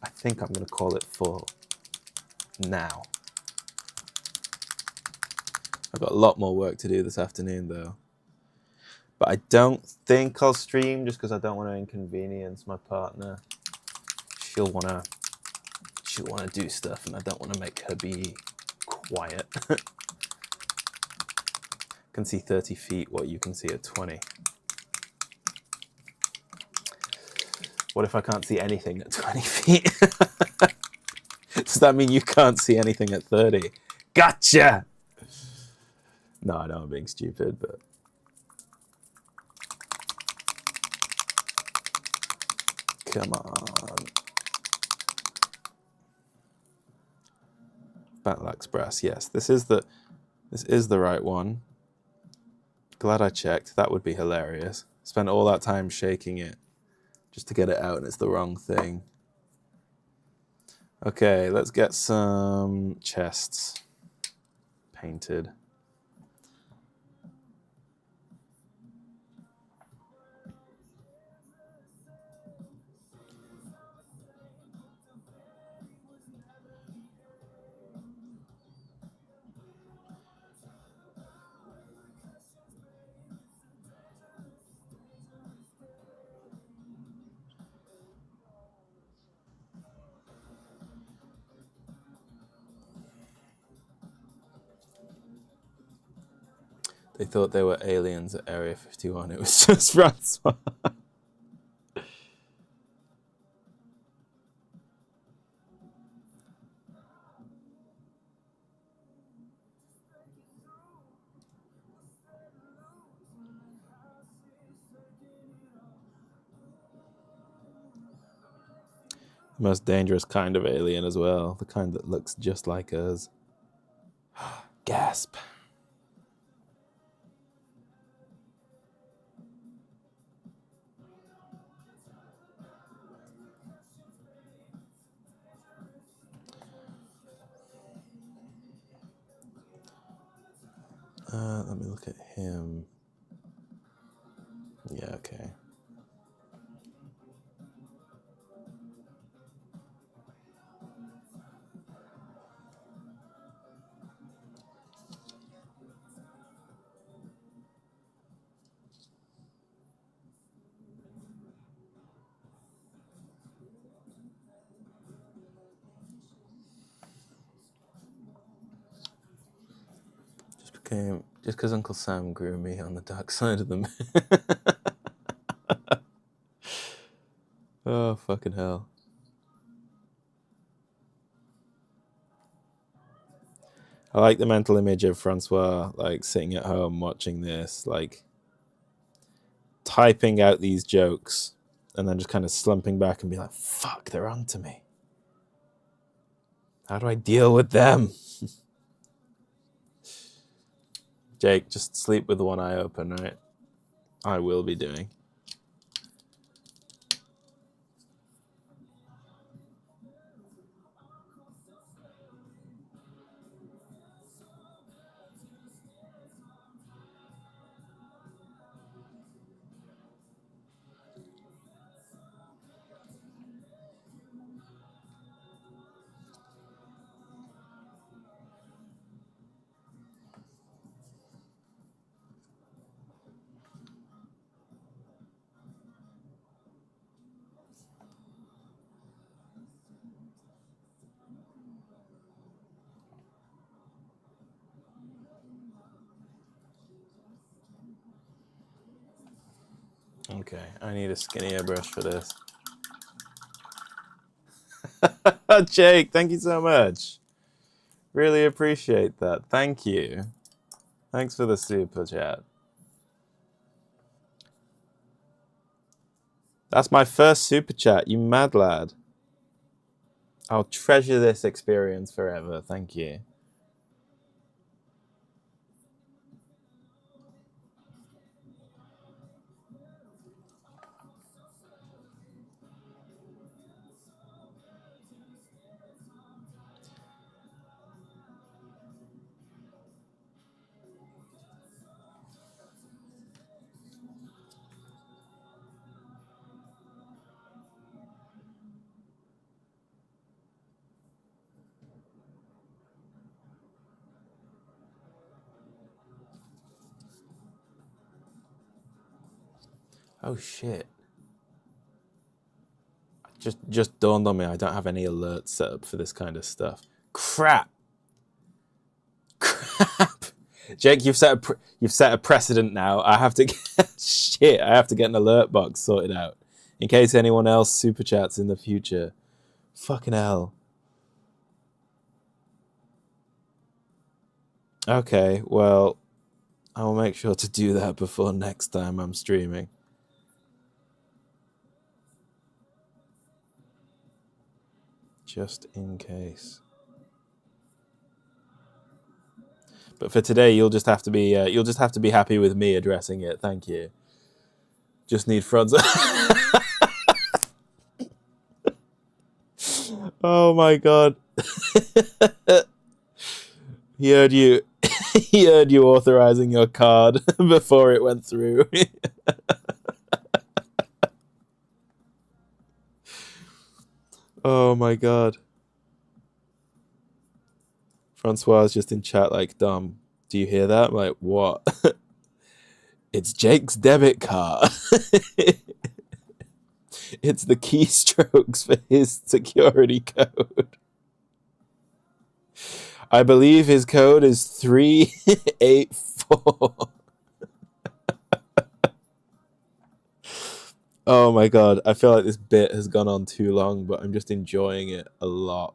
I think I'm going to call it for now. I've got a lot more work to do this afternoon, though. But I don't think I'll stream just because I don't want to inconvenience my partner. She'll want to do stuff, and I don't want to make her be quiet. I can see 30 feet what you can see at 20. What if I can't see anything at 20 feet? Does that mean you can't see anything at 30? Gotcha! No, I know I'm being stupid, but... Come on. Battle Axe Brass, yes. This is the right one. Glad I checked. That would be hilarious. Spent all that time shaking it just to get it out, and it's the wrong thing. Okay, let's get some chests painted. They thought they were aliens at Area 51. It was just Francois. The most dangerous kind of alien as well. The kind that looks just like us. Gasp. Let me look at him. Yeah, okay. Just because Uncle Sam grew me on the dark side of the moon. Oh, fucking hell. I like the mental image of Francois, like, sitting at home watching this, like, typing out these jokes, and then just kind of slumping back and be like, fuck, they're onto me. How do I deal with them? Jake, just sleep with one eye open, right? I will be doing. Okay, I need a skinnier brush for this. Jake, thank you so much. Really appreciate that. Thank you. Thanks for the super chat. That's my first super chat, you mad lad. I'll treasure this experience forever. Thank you. Oh shit. Just dawned on me I don't have any alerts set up for this kind of stuff. Crap. Jake, you've set a precedent now. I have to shit. I have to get an alert box sorted out in case anyone else super chats in the future. Fucking hell. Okay, well, I will make sure to do that before next time I'm streaming. Just in case. But for today, you'll just have to be happy with me addressing it. Thank you. Just need fronts. Oh my god. He heard you. He heard you authorizing your card before it went through. Oh my god. Francois is just in chat like, Dom, do you hear that? I'm like, what? It's Jake's debit card. It's the keystrokes for his security code. I believe his code is 384. Oh my god, I feel like this bit has gone on too long, but I'm just enjoying it a lot.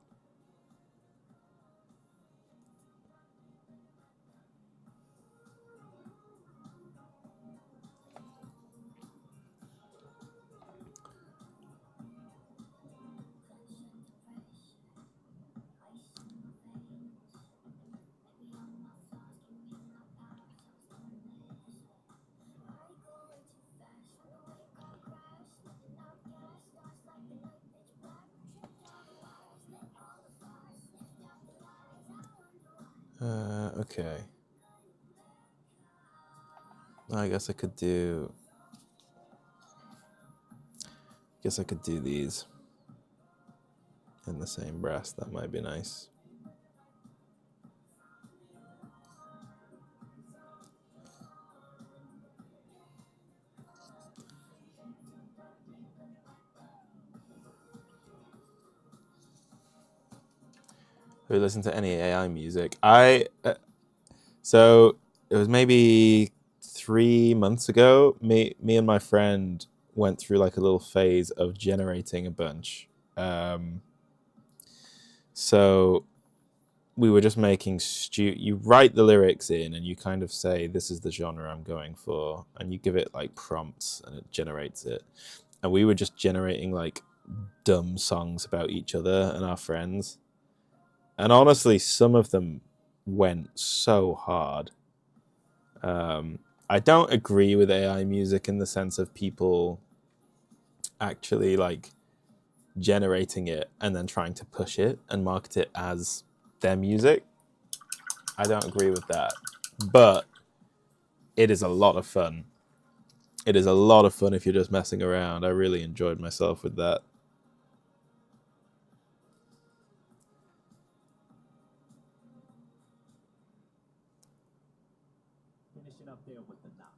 Okay. I guess I could do these in the same brass. That might be nice. Have you listened to any AI music? So it was maybe 3 months ago. Me and my friend went through like a little phase of generating a bunch. So we were just making you write the lyrics in and you kind of say, this is the genre I'm going for, and you give it like prompts and it generates it. And we were just generating like dumb songs about each other and our friends. And honestly, some of them went so hard. I don't agree with AI music in the sense of people actually like generating it and then trying to push it and market it as their music. I don't agree with that. But it is a lot of fun. It is a lot of fun if you're just messing around. I really enjoyed myself with that. Finishing up there with the knocks.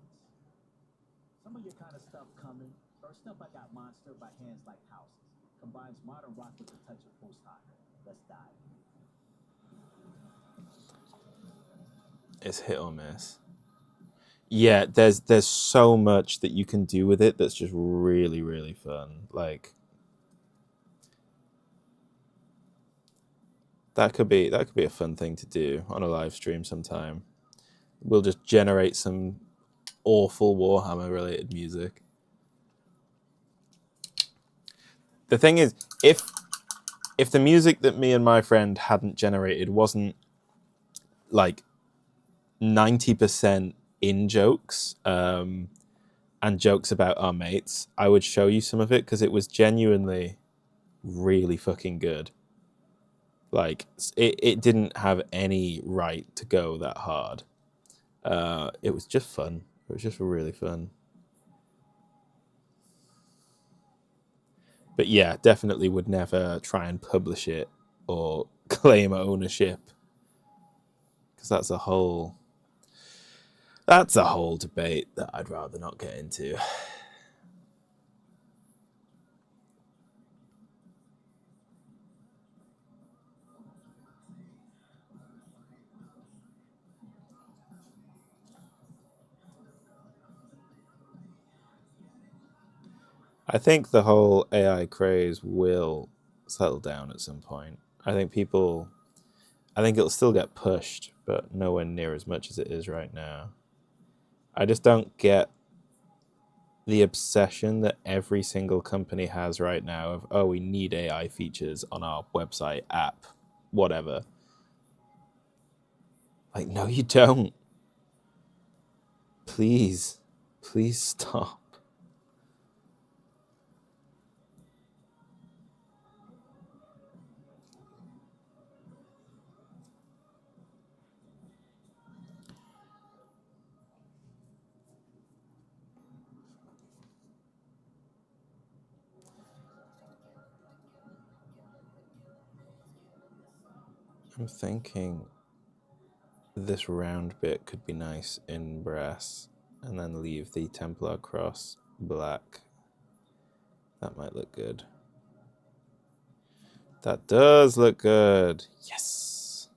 Some of your kind of stuff coming. First up, I got Monster by Hands Like Houses. Combines modern rock with a touch of post-hop. Let's dive. It's hit or miss. Yeah, there's so much that you can do with it that's just really, really fun. Like that could be a fun thing to do on a live stream sometime. We'll just generate some awful Warhammer related music. The thing is, if the music that me and my friend hadn't generated wasn't like 90% in jokes and jokes about our mates, I would show you some of it because it was genuinely really fucking good. Like it didn't have any right to go that hard. It was just fun. It was just really fun. But yeah, definitely would never try and publish it or claim ownership because that's a whole debate that I'd rather not get into. I think the whole AI craze will settle down at some point. I think it'll still get pushed, but nowhere near as much as it is right now. I just don't get the obsession that every single company has right now of, oh, we need AI features on our website, app, whatever. Like, no, you don't. Please stop. I'm thinking this round bit could be nice in brass and then leave the Templar cross black. That might look good. That does look good. Yes.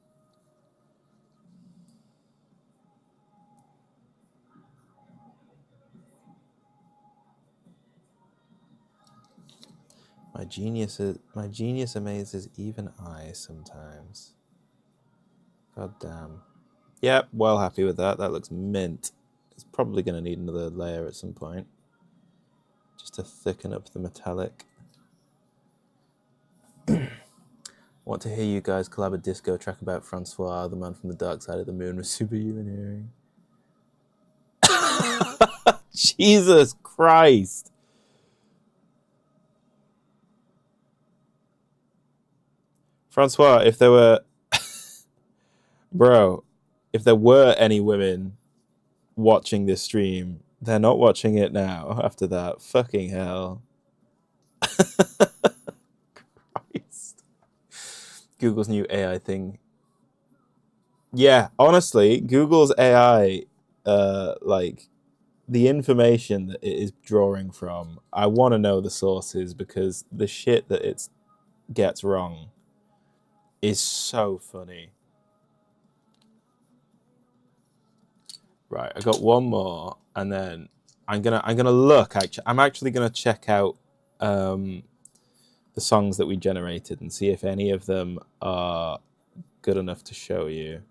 My genius amazes even I sometimes. God damn. Yep, well happy with that. That looks mint. It's probably going to need another layer at some point, just to thicken up the metallic. Want to hear you guys collab a disco track about Francois, the man from the dark side of the moon with superhuman hearing. Jesus Christ. Francois, if there were... Bro, if there were any women watching this stream, they're not watching it now after that. Fucking hell. Christ. Google's new AI thing. Yeah, honestly, Google's AI, like, the information that it is drawing from, I want to know the sources because the shit that it gets wrong is so funny. Right, I got one more, and then I'm gonna look. Actually, I'm actually gonna check out the songs that we generated and see if any of them are good enough to show you.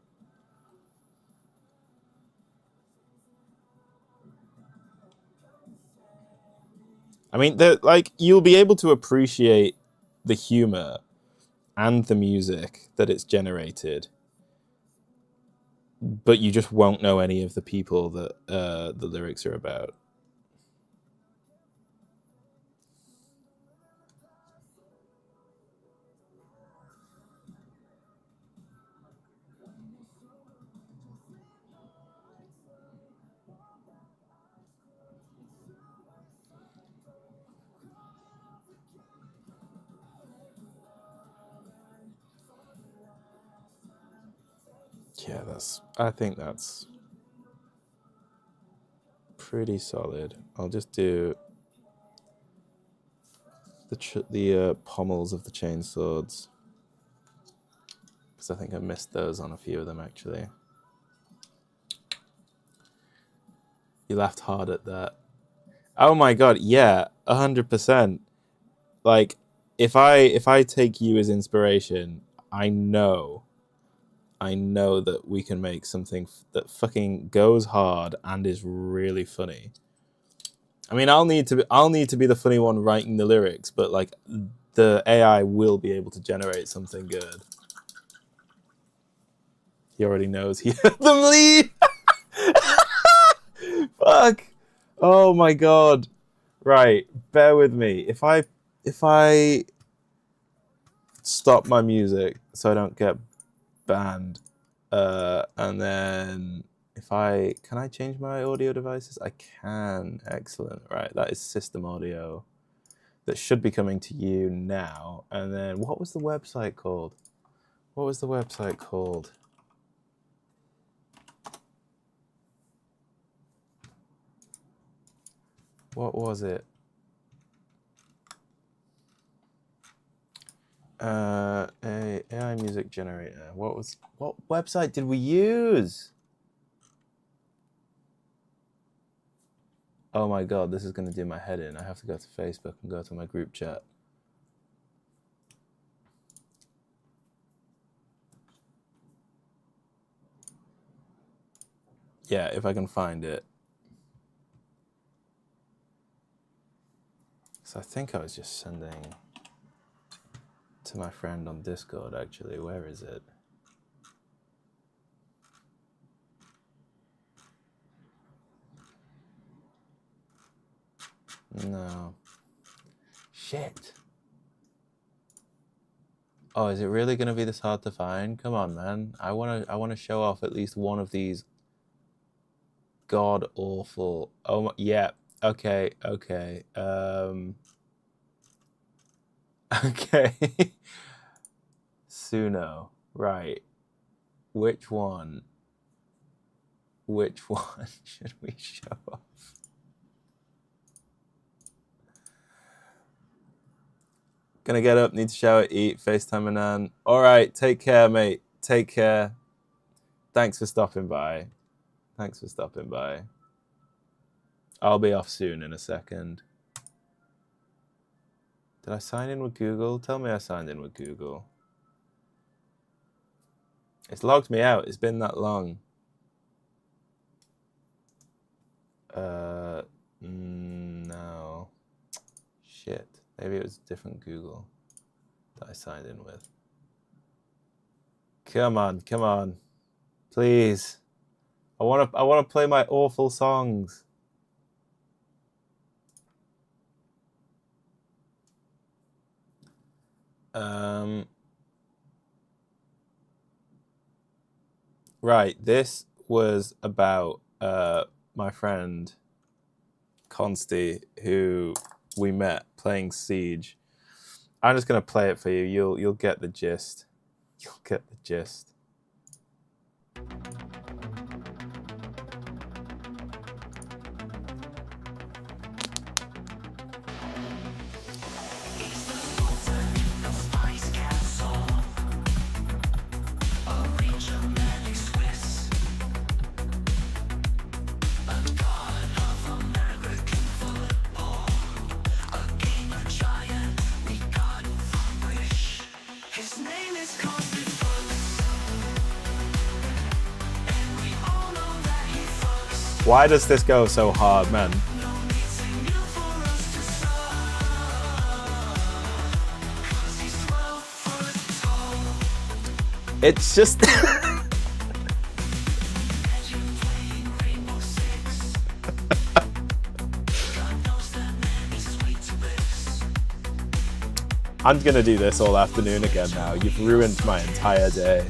I mean, like, you'll be able to appreciate the humor and the music that it's generated, but you just won't know any of the people that the lyrics are about. Yeah, I think that's pretty solid. I'll just do the pommels of the chainswords, because I think I missed those on a few of them actually. You laughed hard at that. Oh my god, yeah, 100%. Like, if I take you as inspiration, I know that we can make something that fucking goes hard and is really funny. I mean, I'll need to be the funny one writing the lyrics, but like, the AI will be able to generate something good. He already knows he heard them leave. Fuck. Oh my god. Right, bear with me. If I stop my music so I don't get banned, and then can I change my audio devices? I can. Excellent. Right, that is system audio. That should be coming to you now. And then what was the website called? What was the website called? What was it? AI music generator. What website did we use? Oh my god, this is going to do my head in. I have to go to Facebook and go to my group chat. Yeah, if I can find it. So I think I was just sending to my friend on Discord, actually. Where is it? No. Shit. Oh, is it really going to be this hard to find? Come on, man. I want to show off at least one of these god awful. Oh my, yeah. Okay. Okay. Okay. Suno. Right. Which one? Which one should we show off? Gonna get up, need to shower, eat, FaceTime Anan. All right, take care, mate. Take care. Thanks for stopping by. Thanks for stopping by. I'll be off soon in a second. Did I sign in with Google? Tell me I signed in with Google. It's logged me out. It's been that long. No. Shit. Maybe it was a different Google that I signed in with. Come on, come on. Please. I want to play my awful songs. Right, this was about my friend Consti, who we met playing Siege. I'm just gonna play it for you. You'll get the gist. You'll get the gist. Why does this go so hard, man? It's just... I'm gonna do this all afternoon again now. You've ruined my entire day.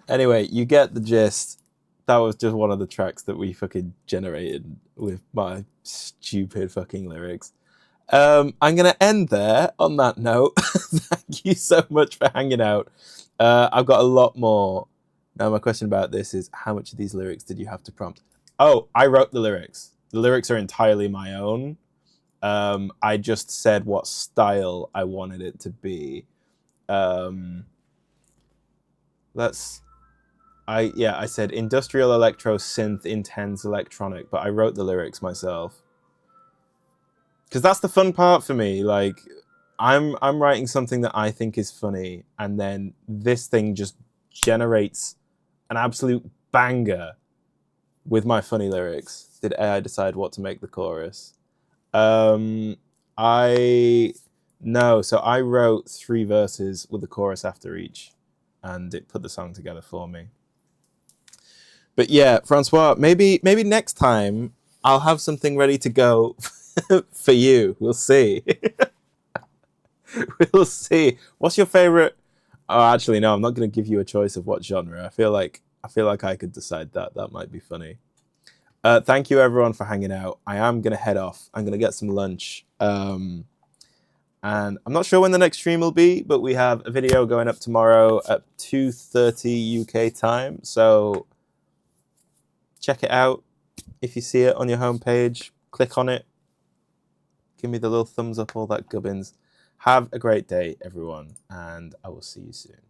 Anyway, you get the gist. That was just one of the tracks that we fucking generated with my stupid fucking lyrics. I'm going to end there on that note. Thank you so much for hanging out. I've got a lot more. Now, my question about this is, how much of these lyrics did you have to prompt? Oh, I wrote the lyrics. The lyrics are entirely my own. I just said what style I wanted it to be. I said industrial electro synth intense electronic, but I wrote the lyrics myself. Because that's the fun part for me. Like, I'm writing something that I think is funny, and then this thing just generates an absolute banger with my funny lyrics. Did AI decide what to make the chorus? So I wrote 3 verses with the chorus after each, and it put the song together for me. But yeah, Francois, maybe next time I'll have something ready to go for you. We'll see. We'll see. What's your favorite? Oh, actually, no. I'm not going to give you a choice of what genre. I feel like I could decide that. That might be funny. Thank you, everyone, for hanging out. I am going to head off. I'm going to get some lunch. And I'm not sure when the next stream will be, but we have a video going up tomorrow at 2:30 UK time. So check it out. If you see it on your homepage, click on it. Give me the little thumbs up, all that gubbins. Have a great day, everyone, and I will see you soon.